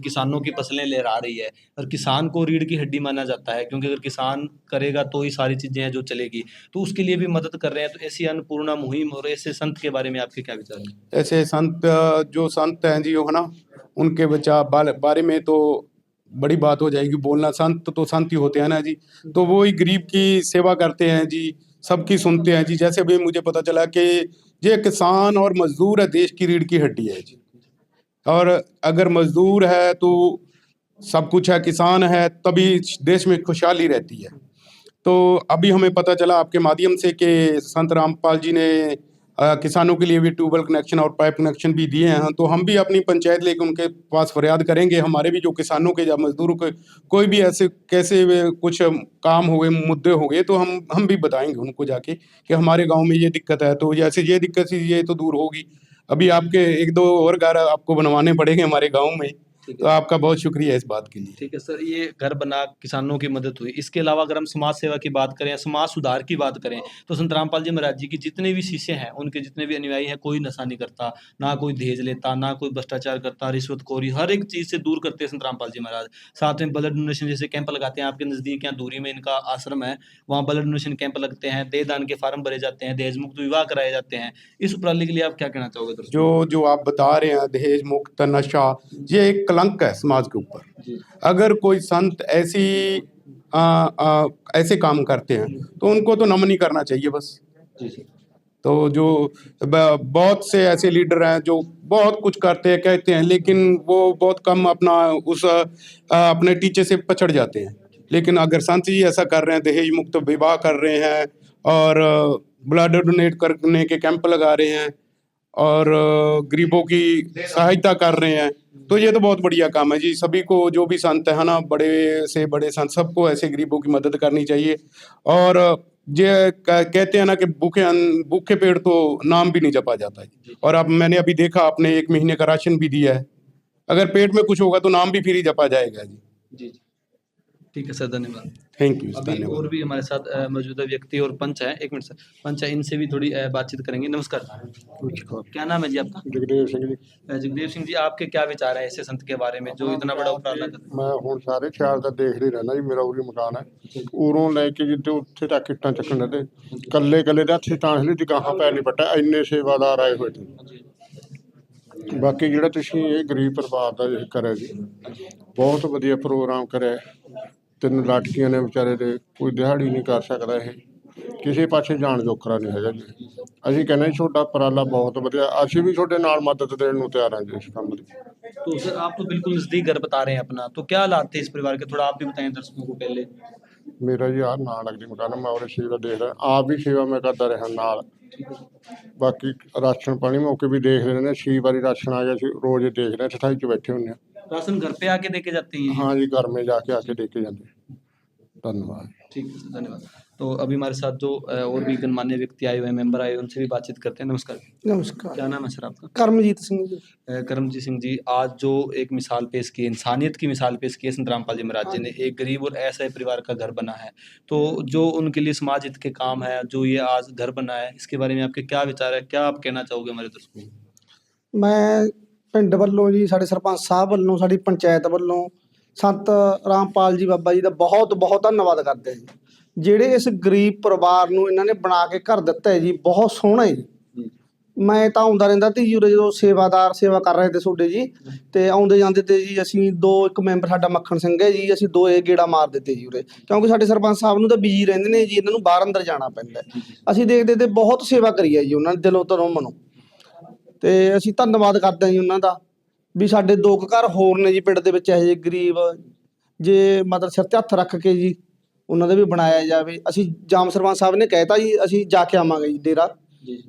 किसानों की फसलें लहरा रही है। और किसान को रीढ़ की हड्डी माना जाता है, क्योंकि अगर किसान करेगा तो ही सारी चीज़ें हैं जो चलेगी। तो उसके लिए भी मदद कर रहे हैं, तो ऐसी अन्नपूर्णा मुहिम और ऐसे संत के बारे में आपके क्या विचार हैं? ऐसे संत जो संत हैं जी, वो है ना, उनके बारे में तो बड़ी बात हो जाएगी बोलना। संत तो संत ही होते हैं ना जी, तो वो ही गरीब की सेवा करते हैं जी, सबकी सुनते हैं जी। जैसे अभी मुझे पता चला कि ये किसान और मजदूर है, देश की रीढ़ की हड्डी है जी। और अगर मजदूर है तो सब कुछ है, किसान है तभी देश में खुशहाली रहती है। तो अभी हमें पता चला आपके माध्यम से कि संत रामपाल जी ने किसानों के लिए भी ट्यूबवेल कनेक्शन और पाइप कनेक्शन भी दिए हैं। तो हम भी अपनी पंचायत लेके उनके पास फरियाद करेंगे, हमारे भी जो किसानों के या मजदूरों के कोई भी ऐसे कैसे कुछ काम हो गए, मुद्दे हो गए, तो हम भी बताएंगे उनको जाके कि हमारे गांव में ये दिक्कत है। तो जैसे ये दिक्कत थी ये तो दूर होगी। अभी आपके 1-2 और घर आपको बनवाने पड़ेंगे हमारे गाँव में, तो आपका बहुत शुक्रिया इस बात के लिए। ठीक है सर, ये घर बना, किसानों की मदद हुई। इसके अलावा अगर हम समाज सेवा की बात करें, समाज सुधार की बात करें, तो संत रामपाल जी महाराज जी की जितने भी शिष्य हैं, उनके जितने भी अनुयायी हैं, कोई नशा नहीं करता, ना कोई दहेज लेता, ना कोई भ्रष्टाचार करता, रिश्वतखोरी, हर एक चीज़ से दूर करते हैं संत रामपाल जी महाराज। साथ में ब्लड डोनेशन जैसे कैंप लगाते हैं, आपके नज़दीक यहाँ दूरी में इनका आश्रम है, वहाँ ब्लड डोनेशन कैंप लगते हैं, देह दान के फार्म भरे जाते हैं, दहेज मुक्त विवाह कराए जाते हैं। इस उपराले के लिए आप क्या कहना चाहोगे दर्शकों? जो आप बता रहे हैं दहेज मुक्त, नशा, ये एक कलंक है समाज के ऊपर। अगर कोई संत ऐसे काम करते हैं तो उनको तो नमन ही करना चाहिए बस। तो जो बहुत से ऐसे लीडर हैं जो बहुत कुछ करते हैं, कहते हैं, लेकिन वो बहुत कम अपने टीचे से पछड़ जाते हैं। लेकिन अगर संत जी ऐसा कर रहे हैं, दहेज मुक्त विवाह कर रहे हैं और ब्लड डोनेट करने के कैंप लगा रहे हैं और गरीबों की सहायता कर रहे हैं, तो ये तो बहुत बढ़िया काम है जी। सभी को जो भी संत है ना, बड़े से बड़े संत, सबको ऐसे गरीबों की मदद करनी चाहिए। और ये कहते हैं ना कि भूखे पेड़ तो नाम भी नहीं जपा जाता है। और अब मैंने अभी देखा, आपने 1 महीने का राशन भी दिया है। अगर पेट में कुछ होगा तो नाम भी फिर ही जपा जाएगा जी। जी ठीक है सर, धन्यवाद। थैंक यू, अभी धन्यवाद। और भी हमारे साथ मौजूदा व्यक्ति और पंच है। 1 मिनट सर, पंच है, इनसे भी थोड़ी बातचीत करेंगे। नमस्कार, क्या नाम है जी आपका? जगदेव सिंह जी। जगदेव सिंह जी, आपके क्या विचार है ऐसे संत के बारे में जो इतना बड़ा उपराला कर? मैं ਹੁਣ ਸਾਰੇ ਖਿਆਲ ਦਾ ਦੇਖ ਹੀ ਰਹਿਣਾ ਜੀ, ਮੇਰਾ ਉਰੀ ਮਕਾਨ ਹੈ। ਉਰੋਂ ਲੈ ਕੇ ਜਿੱਥੇ ਉੱਥੇ ਤੱਕ ਇੱਟਾਂ ਚੱਕਣ ਦੇ ਕੱਲੇ ਦੇ ਹੱਥੀ ਤਾਂ ਹਲੀ ਦੀ ਗਾਹਾਂ ਪੈ ਨਹੀਂ ਪੱਟਾ, ਇੰਨੇ ਸੇਵਾਦਾਰ ਆਏ ਹੋਏ ਸੀ। ਬਾਕੀ ਜਿਹੜਾ ਤੁਸੀਂ ਇਹ ਗਰੀਬ ਪਰਿਵਾਰ ਦਾ ਇਹ ਕਰਿਆ ਜੀ, ਬਹੁਤ ਵਧੀਆ ਪ੍ਰੋਗਰਾਮ ਕਰਿਆ। 3 ਲਾਟਕੀਆਂ ਨੇ ਵਿਚਾਰੇ ਦੇ, ਕੋਈ ਦਿਹਾੜੀ ਨਹੀਂ ਕਰ ਸਕਦਾ, ਇਹ ਕਿਸੇ ਪਾਸੇ ਜਾਣ ਜੋਖਰਾ ਨਹੀਂ ਹੈਗਾ ਜੀ। ਅਸੀਂ ਕਹਿੰਦੇ ਜੀ ਤੁਹਾਡਾ ਉਪਰਾਲਾ ਬਹੁਤ ਵਧੀਆ, ਅਸੀਂ ਵੀ ਤੁਹਾਡੇ ਨਾਲ ਮਦਦ ਦੇਣ ਨੂੰ ਤਿਆਰ ਹਾਂ ਜੀ ਇਸ ਕੰਮ ਦੀ। तो सर आप तो बिल्कुल नजदीक घर बता रहे हैं अपना, तो क्या हालात थे इस परिवार के, थोड़ा आप भी बताएं दर्शकों को पहले। ਮੇਰਾ ਜੀ ਆਹ ਨਾਲ ਲੱਗਦੀ ਮਕਾਨ, ਮੈਂ ਉਹਦੇ ਸੇਵਾ ਦੇਖਦਾ, ਆਪ ਵੀ ਸੇਵਾ ਮੈਂ ਕਰਦਾ ਰਿਹਾ ਨਾਲ। ਬਾਕੀ ਰਾਸ਼ਨ ਪਾਣੀ ਮੌਕੇ ਵੀ ਦੇਖਦੇ ਰਹਿੰਦੇ, 6 ਵਾਰੀ ਰਾਸ਼ਨ ਆ ਗਿਆ ਸੀ, ਰੋਜ਼ ਦੇਖਦੇ ਹਾਂ, ਸਥਾਈ 'ਚ ਬੈਠੇ ਹੁੰਦੇ ਹਾਂ। राशन घर पे आके देके जाते हैं? हाँ जी, घर में जाके आके देके जाते हैं। धन्यवाद। ठीक है सर, धन्यवाद। तो अभी हमारे साथ जो और भी गणमान्य व्यक्ति आए हुए हैं, मेंबर आए हुए हैं, उनसे भी बातचीत करते हैं। नमस्कार। नमस्कार। क्या नाम है सर आपका? कर्मजीत सिंह जी। कर्मजीत सिंह जी, आज जो एक मिसाल पेश की, इंसानियत की मिसाल पेश की है संत रामपाल जी महाराज जी ने, एक गरीब और ऐसे परिवार का घर बना है, तो जो उनके लिए समाज हित के काम है, जो ये आज घर बना है, इसके बारे में आपके क्या विचार है, क्या आप कहना चाहोगे हमारे दर्शकों को? ਮੈਂ ਪਿੰਡ ਵੱਲੋਂ ਜੀ, ਸਾਡੇ ਸਰਪੰਚ ਸਾਹਿਬ ਵੱਲੋਂ, ਸਾਡੀ ਪੰਚਾਇਤ ਵੱਲੋਂ ਸੰਤ ਰਾਮਪਾਲ ਜੀ ਬਾਬਾ ਜੀ ਦਾ ਬਹੁਤ ਬਹੁਤ ਧੰਨਵਾਦ ਕਰਦੇ ਹਾਂ ਜੀ। ਜਿਹੜੇ ਇਸ ਗਰੀਬ ਪਰਿਵਾਰ ਨੂੰ ਇਹਨਾਂ ਨੇ ਬਣਾ ਕੇ ਘਰ ਦਿੱਤਾ ਹੈ ਜੀ, ਬਹੁਤ ਸੋਹਣਾ ਹੈ ਜੀ। ਮੈਂ ਤਾਂ ਆਉਂਦਾ ਰਹਿੰਦਾ ਤੀ ਜੀ ਉਰੇ ਜਦੋਂ ਸੇਵਾਦਾਰ ਸੇਵਾ ਕਰ ਰਹੇ ਤੇ ਤੁਹਾਡੇ ਜੀ, ਤੇ ਆਉਂਦੇ ਜਾਂਦੇ ਤੇ ਜੀ ਅਸੀਂ ਇੱਕ ਮੈਂਬਰ ਸਾਡਾ ਮੱਖਣ ਸਿੰਘ ਹੈ ਜੀ, ਅਸੀਂ ਦੋਏ ਗੇੜਾ ਮਾਰ ਦਿੱਤੇ ਜੀ ਉਰੇ, ਕਿਉਂਕਿ ਸਾਡੇ ਸਰਪੰਚ ਸਾਹਿਬ ਨੂੰ ਤਾਂ ਬਿਜੀ ਰਹਿੰਦੇ ਨੇ ਜੀ, ਇਹਨਾਂ ਨੂੰ ਬਾਹਰ ਅੰਦਰ ਜਾਣਾ ਪੈਂਦਾ। ਅਸੀਂ ਦੇਖਦੇ ਤੇ ਬਹੁਤ ਸੇਵਾ ਕਰੀ ਹੈ ਜੀ ਉਹਨਾਂ ਨੇ ਦਿਲੋਂ ਤੋਂ ਮਨੋਂ, ਤੇ ਅਸੀਂ ਧੰਨਵਾਦ ਕਰਦੇ ਹਾਂ ਜੀ ਉਹਨਾਂ ਦਾ ਵੀ ਸਾਡੇ 2 ਘਰ ਹੋਰ ਨੇ ਜੀ ਪਿੰਡ ਦੇ ਵਿੱਚ ਇਹੋ ਜਿਹੇ ਗਰੀਬ, ਜੇ ਮਤਲਬ ਸਿਰ ਤੇ ਹੱਥ ਰੱਖ ਕੇ ਜੀ ਉਹਨਾਂ ਦਾ ਵੀ ਬਣਾਇਆ ਜਾਵੇ। ਅਸੀਂ ਜਾਮ ਸਰਪੰਚ ਸਾਹਿਬ ਨੇ ਕਹਿਤਾ ਜੀ ਅਸੀਂ ਜਾ ਕੇ ਆਵਾਂਗੇ ਜੀ ਡੇਰਾ,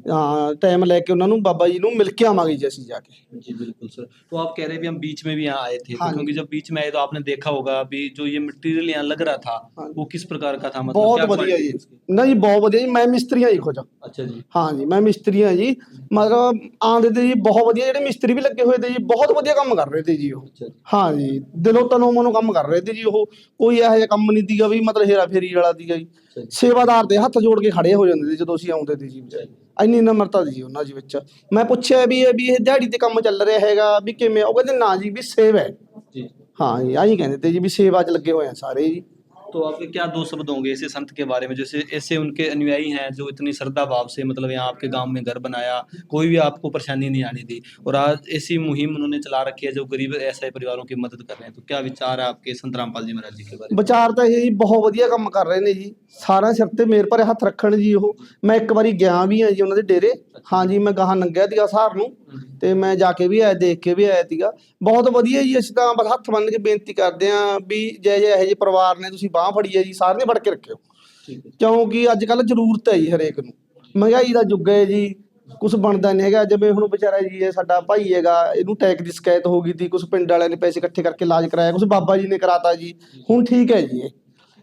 हाँ टाइम लेके उन्होंने बाबा जी ਨੂੰ मिल के आवांगे जी ਅਸੀਂ जाके। जी बिल्कुल सर। तो आप कह रहे हैं भी हम बीच में भी यहाँ आए थे, हाँ तो क्योंकि जब बीच में आए तो आपने देखा होगा भी जो ये मटेरियल यहाँ लग रहा था वो किस प्रकार का था, मतलब बहुत क्या बढ़िया quality जी, है इसकी? नहीं बहुत बढ़िया जी, मैं मिस्त्री हाँ जी खुद। अच्छा जी। हाँ जी मैं मिस्त्री हाँ जी, मतलब आंदे थे जी बहुत बढ़िया, ਜਿਹੜੇ ਮਿਸਤਰੀ ਵੀ ਲੱਗੇ ਹੋਏ ਤੇ ਜੀ ਬਹੁਤ ਵਧੀਆ ਕੰਮ ਕਰ ਰਹੇ ਤੇ ਜੀ ਉਹ। हाँ जी ਦਿਲੋਂ ਤਨੋਂ ਮਨੋਂ ਕੰਮ ਕਰ ਰਹੇ ਤੇ ਜੀ ਉਹ, ਕੋਈ ਇਹੋ ਜਿਹਾ ਕੰਮ ਨਹੀਂ ਸੀਗਾ ਵੀ ਮਤਲਬ ਹੇਰਾ ਫੇਰੀ ਵਾਲਾ ਸੀਗਾ ਜੀ। ਸੇਵਾਦਾਰ ਦੇ ਹੱਥ ਜੋੜ ਕੇ ਖੜੇ ਹੋ ਜਾਂਦੇ ਸੀ ਜਦੋਂ ਅਸੀਂ ਆਉਂਦੇ ਤੇ ਜੀ, ਇੰਨੀ ਨਮਰਤਾ ਸੀ ਉਹਨਾਂ ਜੀ ਵਿੱਚ। ਮੈਂ ਪੁੱਛਿਆ ਵੀ ਇਹ ਦਿਹਾੜੀ ਤੇ ਕੰਮ ਚੱਲ ਰਿਹਾ ਹੈਗਾ ਵੀ ਕਿਵੇਂ, ਉਹ ਕਹਿੰਦੇ ਨਾ ਜੀ ਵੀ ਸੇਵਾ ਹੈ ਜੀ। हाँ जी ਆਹੀ ਕਹਿੰਦੇ ਤੇ ਜੀ ਵੀ ਸੇਵਾ 'ਚ ਲੱਗੇ ਹੋਏ ਆ ਸਾਰੇ ਜੀ। तो आपके क्या 2 शब्द होंगे ऐसे संत के बारे में, जैसे ऐसे उनके अनुयायी हैं जो इतनी श्रद्धा भाव से मतलब यहाँ आपके गांव में घर बनाया, कोई भी आपको परेशानी नहीं आने दी, और आज ऐसी मुहिम उन्होंने चला रखी है जो गरीब ऐसे परिवारों की मदद कर रहे हैं, तो क्या विचार है आपके संत रामपाल जी महाराज जी के बारे में? ਵਿਚਾਰ ਤਾਂ ਇਹ ਜੀ ਬਹੁਤ ਵਧੀਆ ਕੰਮ ਕਰ ਰਹੇ ਨੇ ਜੀ, ਸਾਰਾ ਸਿਰ ਤੇ ਮੇਰ ਭਰੇ ਹੱਥ ਰੱਖਣ ਜੀ ਉਹ। ਮੈਂ ਇੱਕ ਵਾਰੀ ਗਿਆ ਵੀ ਹਾਂ ਜੀ ਉਹਨਾਂ ਦੇ ਡੇਰੇ, ਹਾਂ ਜੀ ਮੈਂ ਗਾਹਾਂ ਲੰਘਿਆ ਸੀਗਾ ਸਹਾਰ ਨੂੰ, ਤੇ ਮੈਂ ਜਾ ਕੇ ਵੀ ਆਇਆ, ਦੇਖ ਕੇ ਵੀ ਆਇਆ ਸੀਗਾ, ਬਹੁਤ ਵਧੀਆ ਜੀ। ਅਸੀਂ ਤਾਂ ਬਸ ਹੱਥ ਬੰਨ੍ਹ ਕੇ ਬੇਨਤੀ ਕਰਦੇ ਹਾਂ ਵੀ ਜੇ ਇਹੋ ਜਿਹੇ ਪਰਿਵਾਰ ਨੇ ਤੁਸੀਂ ਬਾਂਹ ਫੜੀ ਹੈ ਜੀ, ਸਾਰਿਆਂ ਨੇ ਫੜ ਕੇ ਰੱਖਿਓ, ਕਿਉਂਕਿ ਅੱਜ ਕੱਲ੍ਹ ਜ਼ਰੂਰਤ ਹੈ ਜੀ ਹਰੇਕ ਨੂੰ, ਮਹਿੰਗਾਈ ਦਾ ਯੁੱਗ ਹੈ ਜੀ, ਕੁਛ ਬਣਦਾ ਨਹੀਂ ਹੈਗਾ। ਜਿਵੇਂ ਹੁਣ ਵਿਚਾਰਾ ਜੀ ਇਹ ਸਾਡਾ ਭਾਈ ਹੈਗਾ, ਇਹਨੂੰ ਟੈਕ ਦੀ ਸ਼ਿਕਾਇਤ ਹੋ ਗਈ ਸੀ, ਕੁਛ ਪਿੰਡ ਵਾਲਿਆਂ ਨੇ ਪੈਸੇ ਇਕੱਠੇ ਕਰਕੇ ਇਲਾਜ ਕਰਾਇਆ, ਕੁਛ ਬਾਬਾ ਜੀ ਨੇ ਕਰਾਤਾ ਜੀ, ਹੁਣ ਠੀਕ ਹੈ ਜੀ ਇਹ।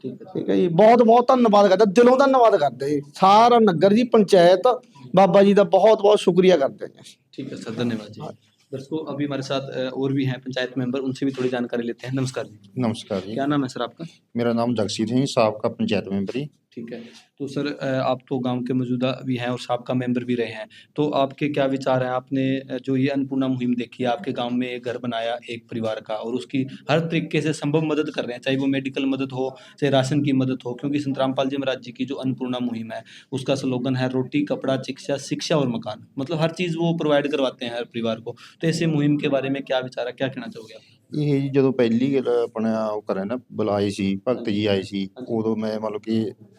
ਠੀਕ ਹੈ ਜੀ, ਬਹੁਤ ਬਹੁਤ ਧੰਨਵਾਦ ਕਰਦਾ, ਦਿਲੋਂ ਧੰਨਵਾਦ ਕਰਦੇ ਜੀ ਸਾਰਾ ਨਗਰ ਜੀ, पंचायत बाबा जी का बहुत बहुत शुक्रिया करते हैं। ठीक है सर, धन्यवाद जी। दर्शकों अभी हमारे साथ और भी हैं पंचायत मेंबर, उनसे भी थोड़ी जानकारी लेते हैं। नमस्कार जी। नमस्कार जी। क्या नाम है सर आपका? मेरा नाम जगसीत है, साबका पंचायत मेंबर ही। ठीक है, तो सर आप तो गांव के मौजूदा भी हैं और साबका मेंबर भी रहे हैं, तो आपके क्या विचार हैं? आपने जो ये अन्नपूर्णा मुहिम देखी है, आपके गांव में एक घर बनाया एक परिवार का, और उसकी हर तरीके से संभव मदद कर रहे हैं, चाहे वो मेडिकल मदद हो, चाहे राशन की मदद हो, क्योंकि संत रामपाल जी महाराज जी की जो अन्नपूर्णा मुहिम है उसका स्लोगन है रोटी कपड़ा चिकित्सा शिक्षा और मकान, मतलब हर चीज़ वो प्रोवाइड करवाते हैं हर परिवार को। तो ऐसे मुहिम के बारे में क्या विचार है, क्या कहना चाहोगे आप? ਇਹ ਜੀ ਜਦੋਂ ਪਹਿਲੀ ਗੱਲ ਆਪਣਾ ਉਹ ਕਰਿਆ ਨਾ, ਬੁਲਾਏ ਸੀ ਭਗਤ ਜੀ ਆਏ ਸੀ, ਉਦੋਂ ਮੈਂ ਮਤਲਬ ਕਿ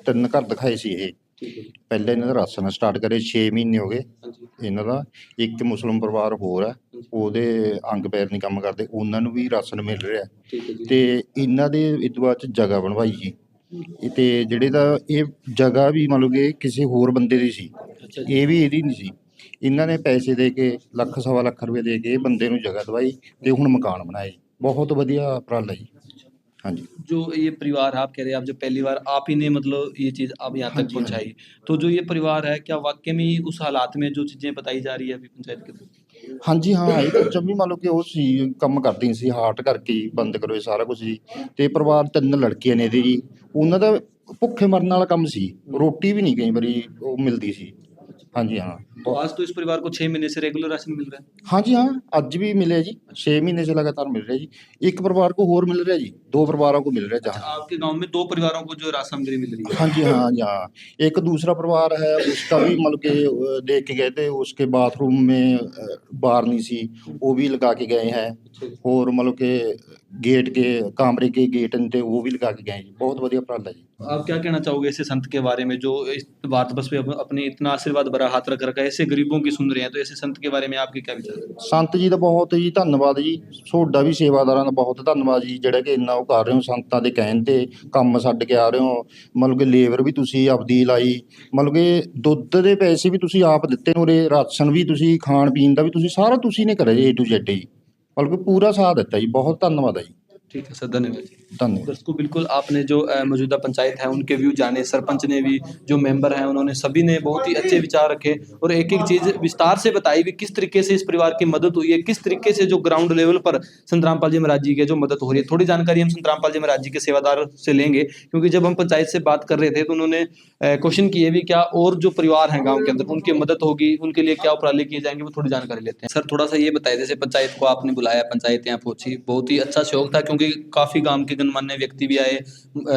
3 ਘਰ ਦਿਖਾਏ ਸੀ। ਇਹ ਪਹਿਲਾਂ ਇਹਨਾਂ ਦਾ ਰਾਸ਼ਨ ਸਟਾਰਟ ਕਰੇ 6 ਮਹੀਨੇ ਹੋ ਗਏ ਇਹਨਾਂ ਦਾ। ਇੱਕ ਮੁਸਲਿਮ ਪਰਿਵਾਰ ਹੋਰ ਹੈ, ਉਹਦੇ ਅੰਗ ਪੈਰ ਨਹੀਂ ਕੰਮ ਕਰਦੇ, ਉਹਨਾਂ ਨੂੰ ਵੀ ਰਾਸ਼ਨ ਮਿਲ ਰਿਹਾ, ਤੇ ਇਹਨਾਂ ਦੇ ਇਸ ਤੋਂ ਬਾਅਦ 'ਚ ਜਗ੍ਹਾ ਬਣਵਾਈ ਜੀ। ਤੇ ਜਿਹੜੇ ਦਾ ਇਹ ਜਗ੍ਹਾ ਵੀ ਮਤਲਬ ਕਿ ਕਿਸੇ ਹੋਰ ਬੰਦੇ ਦੀ ਸੀ, ਇਹ ਵੀ ਇਹਦੀ ਨਹੀਂ ਸੀ। ਇਹਨਾਂ ਨੇ ਪੈਸੇ ਦੇ ਕੇ ਲੱਖ ਸਵਾ ਲੱਖ ਰੁਪਏ ਦੇ ਕੇ ਬੰਦੇ ਨੂੰ ਜਗ੍ਹਾ ਦਵਾਈ ਤੇ ਹੁਣ मकान बनाए। बहुत बढ़िया उपराला जी। हाँ जी, जो ये परिवार आप कह रहे हैं, आप जब पहली बार आप ही ने मतलब ये चीज़ आप यहाँ तक पहुँचाई, तो जो ये परिवार है क्या वाकई में ही उस हालात में जो चीज़ें बताई जा रही है अभी पंचायत के थ्रू? हाँ जी हाँ, ਇਹ ਜਮੀ ਮੰਨ ਲਓ ਕਿ ਉਹ ਸੀ ਕੰਮ ਕਰਦੀ ਸੀ, ਹਾਰਟ ਕਰਕੇ ਹੀ ਬੰਦ ਕਰੋ ਇਹ ਸਾਰਾ ਕੁਝ ਜੀ। ਤੇ ਪਰਿਵਾਰ 3 ਲੜਕੀਆਂ ਨੇ ਇਹਦੇ ਜੀ, ਉਹਨਾਂ ਦਾ ਭੁੱਖੇ ਮਰਨ ਵਾਲਾ ਕੰਮ ਸੀ, ਰੋਟੀ ਵੀ ਨਹੀਂ ਕਈ ਵਾਰੀ ਉਹ ਮਿਲਦੀ ਸੀ। हाँ जी हाँ, तो आज तो इस परिवार को 6 महीने से रेगुलर राशन मिल रहा है? हाँ जी हाँ, ਅੱਜ ਵੀ ਮਿਲਿਆ ਜੀ, 6 ਮਹੀਨੇ से लगातार मिल रहा जी। एक परिवार को और मिल रहा जी, 2 परिवारों को मिल रहा है जहाँ। आपके गांव में 2 परिवारों को जो राशन मिल रही है? हाँ जी हाँ जी हाँ, एक दूसरा परिवार है उसका भी मतलब कि देख के गए थे, उसके बाथरूम में बार नहीं सी, वो भी लगा के गए हैं, और मतलब के गेट के कमरे के गेट थे वो भी लगा के गए जी। बहुत बढ़िया उपराला जी। आप क्या कहना चाहोगे ऐसे संत के बारे में जो इस बात बस पे अपने इतना आशीर्वाद भरा हाथ रख रखा है, ऐसे गरीबों की सुन रहे हैं, तो ऐसे संत के बारे में आपके क्या विचार है? ਸੰਤ ਜੀ ਦਾ ਬਹੁਤ ਜੀ ਧੰਨਵਾਦ ਜੀ, ਤੁਹਾਡਾ ਵੀ ਸੇਵਾਦਾਰਾਂ ਦਾ ਬਹੁਤ ਧੰਨਵਾਦ ਜੀ, ਜਿਹੜਾ ਕਿ ਇੰਨਾ ਉਹ ਕਰ ਰਹੇ ਹੋ, ਸੰਤਾਂ ਦੇ ਕਹਿਣ ਤੇ ਕੰਮ ਛੱਡ ਕੇ ਆ ਰਹੇ ਹੋ। ਮਤਲਬ ਕਿ ਲੇਬਰ ਵੀ ਤੁਸੀਂ ਆਪਦੀ ਲਾਈ, ਮਤਲਬ ਕਿ ਦੁੱਧ ਦੇ ਪੈਸੇ ਵੀ ਤੁਸੀਂ ਆਪ ਦਿੱਤੇ ਨੇ, ਉਰੇ ਰਾਸ਼ਨ ਵੀ ਤੁਸੀਂ, ਖਾਣ ਪੀਣ ਦਾ ਵੀ ਤੁਸੀਂ, ਸਾਰਾ ਤੁਸੀਂ ਨੇ ਕਰਿਆ ਜੀ A to Z ਜੀ, ਮਤਲਬ ਕਿ ਪੂਰਾ ਸਾਥ ਦਿੱਤਾ ਜੀ। बहुत ਧੰਨਵਾਦ ਹੈ ਜੀ। ठीक है सर, धन्यवाद जी। धन्यवाद। दर्शकों बिल्कुल आपने जो मौजूदा पंचायत है उनके व्यू जाने, सरपंच ने भी, जो मेंबर हैं उन्होंने सभी ने बहुत ही अच्छे विचार रखे और एक एक चीज़ विस्तार से बताई भी किस तरीके से इस परिवार की मदद हुई है, किस तरीके से जो ग्राउंड लेवल पर संत रामपाल जी महाराज जी के जो मदद हो रही है। थोड़ी जानकारी हम संत रामपाल जी महाराज जी के सेवादार से लेंगे, क्योंकि जब हम पंचायत से बात कर रहे थे तो उन्होंने क्वेश्चन किए भी क्या और जो परिवार हैं गाँव के अंदर उनकी मदद होगी, उनके लिए क्या उपराले किए जाएंगे, वो थोड़ी जानकारी लेते हैं। सर थोड़ा सा ये बताए, जैसे पंचायत को आपने बुलाया, पंचायत यहाँ पहुँची, बहुत ही अच्छा सहयोग था, क्योंकि काफ़ी गांव के गणमान्य व्यक्ति भी आए,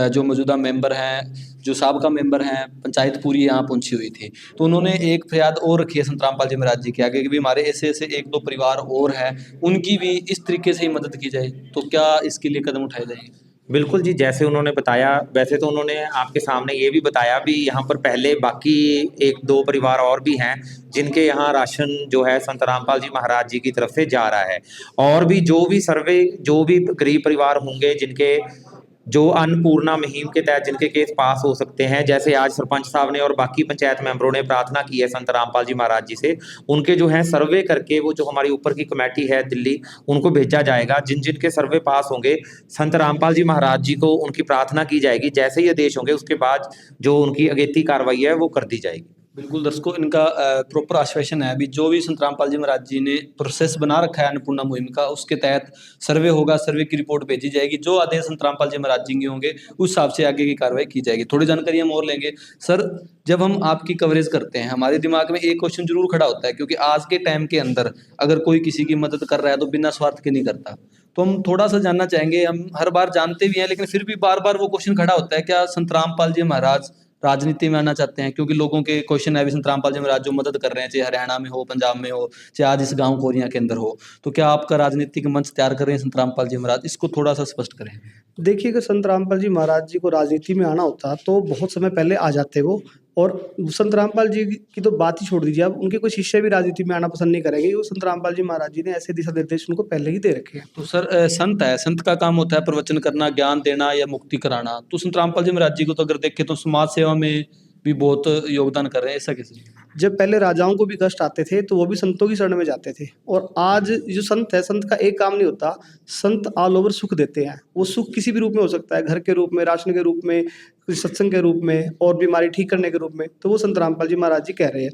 जो मौजूदा मेंबर हैं, जो साबका मेंबर हैं, पंचायत पूरी यहाँ पहुंची हुई थी। तो उन्होंने एक फरियाद और रखी है संत रामपाल जी महाराज जी के आगे कि भी हमारे ऐसे ऐसे 1-2 परिवार और हैं, उनकी भी इस तरीके से ही मदद की जाए। तो क्या इसके लिए कदम उठाए जाएंगे? बिल्कुल जी, जैसे उन्होंने बताया, वैसे तो उन्होंने आपके सामने ये भी बताया भी यहाँ पर पहले बाकी 1-2 परिवार और भी हैं जिनके यहाँ राशन जो है संत रामपाल जी महाराज जी की तरफ से जा रहा है। और भी जो भी गरीब परिवार होंगे जिनके जो अन्नपूर्णा मुहिम के तहत जिनके केस पास हो सकते हैं, जैसे आज सरपंच साहब ने और बाकी पंचायत मेंबरों ने प्रार्थना की है संत रामपाल जी महाराज जी से, उनके जो है सर्वे करके वो जो हमारी ऊपर की कमेटी है दिल्ली, उनको भेजा जाएगा। जिन जिन के सर्वे पास होंगे संत रामपाल जी महाराज जी को उनकी प्रार्थना की जाएगी, जैसे ही आदेश होंगे उसके बाद जो उनकी अगेती कार्रवाई है वो कर दी जाएगी। बिल्कुल दर्शकों, इनका प्रॉपर आश्वासन है। अभी जो भी संत रामपाल जी महाराज जी ने प्रोसेस बना रखा है अन्नपूर्णा मुहिम का, उसके तहत सर्वे होगा, सर्वे की रिपोर्ट भेजी जाएगी। जो आदेश संत रामपाल जी महाराज जी के होंगे उस हिसाब से आगे की कार्रवाई की जाएगी। थोड़ी जानकारी हम और लेंगे। सर, जब हम आपकी कवरेज करते हैं हमारे दिमाग में एक क्वेश्चन जरूर खड़ा होता है, क्योंकि आज के टाइम के अंदर अगर कोई किसी की मदद कर रहा है तो बिना स्वार्थ के नहीं करता। तो हम थोड़ा सा जानना चाहेंगे, हम हर बार जानते भी हैं लेकिन फिर भी बार बार वो क्वेश्चन खड़ा होता है, क्या संत रामपाल जी महाराज राजनीति में आना चाहते हैं? क्योंकि लोगों के क्वेश्चन है, संत रामपाल जी महाराज जो मदद कर रहे हैं, चाहे हरियाणा में हो, पंजाब में हो, चाहे आज इस गांव कोरिया के अंदर हो, तो क्या आपका राजनीतिक मंच तैयार कर रहे हैं संत रामपाल जी महाराज? इसको थोड़ा सा स्पष्ट करें। देखिए, अगर संत रामपाल जी महाराज जी को राजनीति में आना होता तो बहुत समय पहले आ जाते वो। और संत रामपाल जी की तो बात ही छोड़ दीजिए, अब उनके कोई शिष्य भी राजनीति में आना पसंद नहीं करेंगे। वो संत रामपाल जी महाराज जी ने ऐसे दिशा निर्देश उनको पहले ही दे रखे हैं। तो सर, संत है, संत का काम होता है प्रवचन करना, ज्ञान देना या मुक्ति कराना। तो संत रामपाल जी महाराज जी को तो अगर देखें तो समाज सेवा में भी बहुत योगदान कर रहे हैं, ऐसा कैसे? जब पहले राजाओं को भी कष्ट आते थे तो वो भी संतों की शरण में जाते थे। और आज जो संत है, संत का एक काम नहीं होता, संत ऑल ओवर सुख देते हैं। वो सुख किसी भी रूप में हो सकता है, घर के रूप में, राशन के रूप में, सत्संग के रूप में और बीमारी ठीक करने के रूप में। तो वो संत रामपाल जी महाराज जी कह रहे हैं,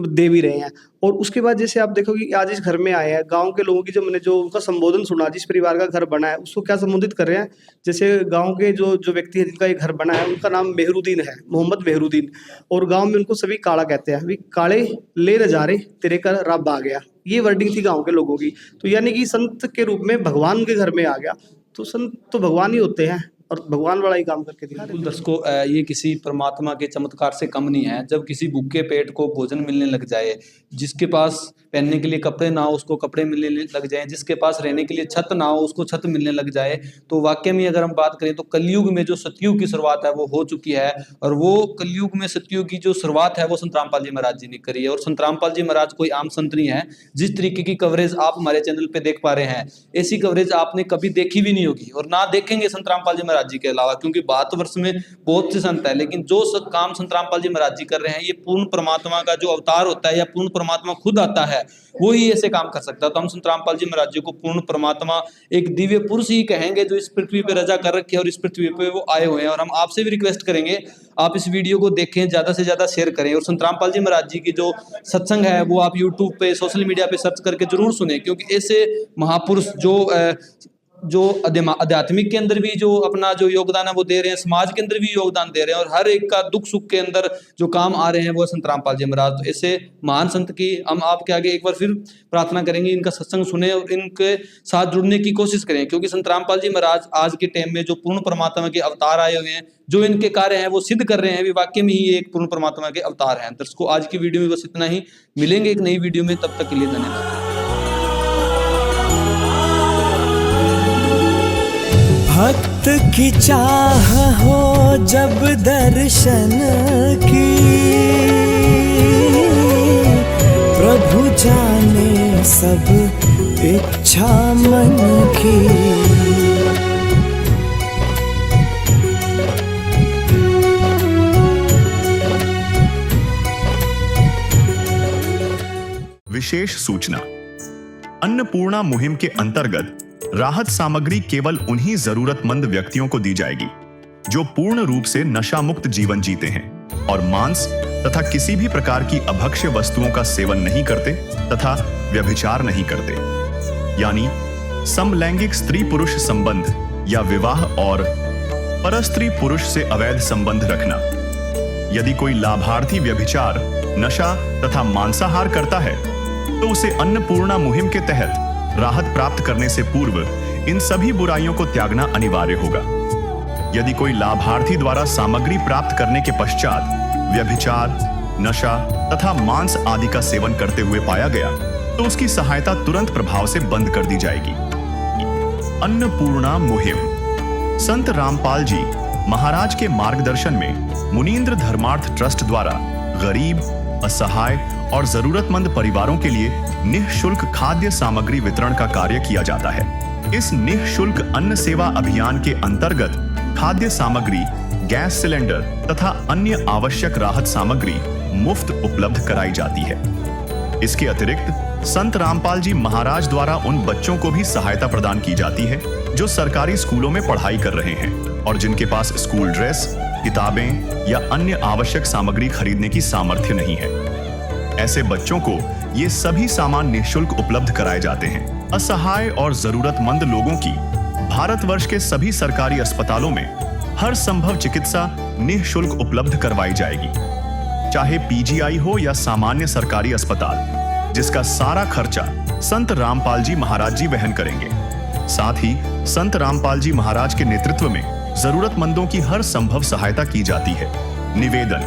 दे भी रहे हैं। और उसके बाद जैसे आप देखोगे कि आज इस घर में आए हैं, गांव के लोगों की जो मैंने जो उनका संबोधन सुना, जिस परिवार का घर बना है उसको क्या संबोधित कर रहे हैं। जैसे गांव के जो व्यक्ति है जिनका ये घर बना है, उनका नाम मेहरुद्दीन है, मोहम्मद मेहरुद्दीन। और गाँव में उनको सभी काला कहते हैं, काले ले नजारे तेरे का रब आ गया। ये वर्डिंग थी गाँव के लोगों की। तो यानी कि संत के रूप में भगवान उनके घर में आ गया। तो संत तो भगवान ही होते हैं और भगवान वाला ही काम करके दिखा। दर्शकों, ये किसी परमात्मा के चमत्कार से कम नहीं है। जब किसी भूखे पेट को भोजन मिलने लग जाए, जिसके पास पहनने के लिए कपड़े ना हो उसको कपड़े मिलने लग जाए, जिसके पास रहने के लिए छत ना हो उसको छत मिलने लग जाए, तो वाकई में अगर हम बात करें तो कलयुग में जो सतयुग की शुरुआत है वो हो चुकी है। और वो कलयुग में सतयुग की जो शुरुआत है वो संत रामपाल जी महाराज जी ने करी है। और संत रामपाल जी महाराज कोई आम संत नहीं है। जिस तरीके की कवरेज आप हमारे चैनल पे देख पा रहे हैं, ऐसी कवरेज आपने कभी देखी भी नहीं होगी और ना देखेंगे संत रामपाल जी महाराज जी के अलावा, क्योंकि भारतवर्ष में बहुत से संत है, लेकिन जो काम संत रामपाल जी महाराज जी कर रहे हैं, ये पूर्ण परमात्मा का जो अवतार होता है या पूर्ण परमात्मा खुद आता है, वो ही ऐसे काम कर सकता है। तो हम संत रामपाल जी महाराज जी को पूर्ण परमात्मा, एक दिव्य पुरुष ही कहेंगे जो इस पृथ्वी पे रजा कर रखे हैं और इस पृथ्वी पे वो आए हुए हैं। और हम आपसे भी रिक्वेस्ट करेंगे, आप इस वीडियो को देखें, ज्यादा से ज्यादा शेयर करें। और संत रामपाल जी महाराज जी की जो सत्संग है वो आप यूट्यूब पे, सोशल मीडिया पे सर्च करके जरूर सुने, क्योंकि ऐसे महापुरुष जो आध्यात्मिक के अंदर भी जो अपना जो योगदान है वो दे रहे हैं, समाज के अंदर भी योगदान दे रहे हैं, और हर एक का दुख सुख के अंदर जो काम आ रहे हैं वो संत रामपाल जी महाराज। तो ऐसे महान संत की हम आपके आगे एक बार फिर प्रार्थना करेंगे, इनका सत्संग सुने और इनके साथ जुड़ने की कोशिश करें, क्योंकि संत रामपाल जी महाराज आज के टाइम में जो पूर्ण परमात्मा के अवतार आए हुए हैं, जो इनके कार्य हैं वो सिद्ध कर रहे हैं, भी वाकई में ही एक पूर्ण परमात्मा के अवतार हैं। दर्शकों, आज की वीडियो में बस इतना ही। मिलेंगे एक नई वीडियो में, तब तक के लिए धन्यवाद। भक्त की चाह हो जब दर्शन की, प्रभु जाने सब इच्छा मन की। विशेष सूचना। अन्नपूर्णा मुहिम के अंतर्गत राहत सामग्री केवल उन्हीं जरूरतमंद व्यक्तियों को दी जाएगी जो पूर्ण रूप से नशा मुक्त जीवन जीते हैं और मांस तथा किसी भी प्रकार की अभक्ष्य वस्तुओं का सेवन नहीं करते तथा व्यभिचार नहीं करते, यानी समलैंगिक स्त्री पुरुष संबंध या विवाह और परस्त्री पुरुष से अवैध संबंध रखना। यदि कोई लाभार्थी व्यभिचार, नशा तथा मांसाहार करता है तो उसे अन्नपूर्णा मुहिम के तहत राहत प्राप्त करने से पूर्व इन सभी बुराइयों को त्यागना अनिवार्य होगा। यदि कोई लाभार्थी द्वारा सामग्री प्राप्त करने के पश्चात व्यभिचार, नशा तथा मांस आदि का सेवन करते हुए पाया गया तो उसकी सहायता तुरंत प्रभाव से बंद कर दी जाएगी। अन्नपूर्णा मुहिम। संत रामपाल जी महाराज के मार्गदर्शन में मुनींद्र धर्मार्थ ट्रस्ट द्वारा गरीब, असहाय और जरूरतमंद परिवारों के लिए निःशुल्क खाद्य सामग्री वितरण का कार्य किया जाता है। इस निःशुल्क अन्न सेवा अभियान के अंतर्गत खाद्य सामग्री, गैस सिलेंडर तथा अन्य आवश्यक राहत सामग्री मुफ्त उपलब्ध कराई जाती है। इसके अतिरिक्त संत रामपाल जी महाराज द्वारा उन बच्चों को भी सहायता प्रदान की जाती है जो सरकारी स्कूलों में पढ़ाई कर रहे हैं और जिनके पास स्कूल ड्रेस, किताबें या अन्य आवश्यक सामग्री खरीदने की सामर्थ्य नहीं है। ऐसे बच्चों को ये सभी सामान निःशुल्क उपलब्ध कराए जाते हैं। असहाय और जरूरतमंद लोगों की भारतवर्ष के सभी सरकारी अस्पतालों में हर संभव चिकित्सा निःशुल्क उपलब्ध करवाई जाएगी, चाहे पीजीआई हो या सामान्य सरकारी अस्पताल, जिसका सारा खर्चा संत रामपाल जी महाराज जी वहन करेंगे। साथ ही संत रामपाल जी महाराज के नेतृत्व में जरूरतमंदों की हर संभव सहायता की जाती है। निवेदन।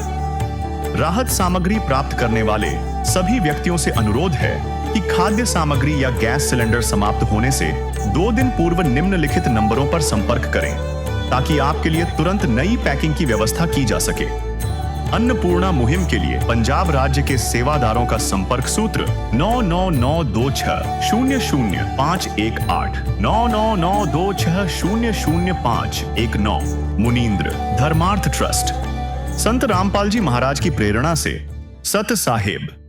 राहत सामग्री प्राप्त करने वाले सभी व्यक्तियों से अनुरोध है कि खाद्य सामग्री या गैस सिलेंडर समाप्त होने से 2 दिन पूर्व निम्नलिखित नंबरों पर संपर्क करें ताकि आपके लिए तुरंत नई पैकिंग की व्यवस्था की जा सके। अन्नपूर्णा मुहिम के लिए पंजाब राज्य के सेवादारों का संपर्क सूत्र 9992600518 9992600519। मुनींद्र धर्मार्थ ट्रस्ट। संत रामपाल जी महाराज की प्रेरणा से सत साहेब।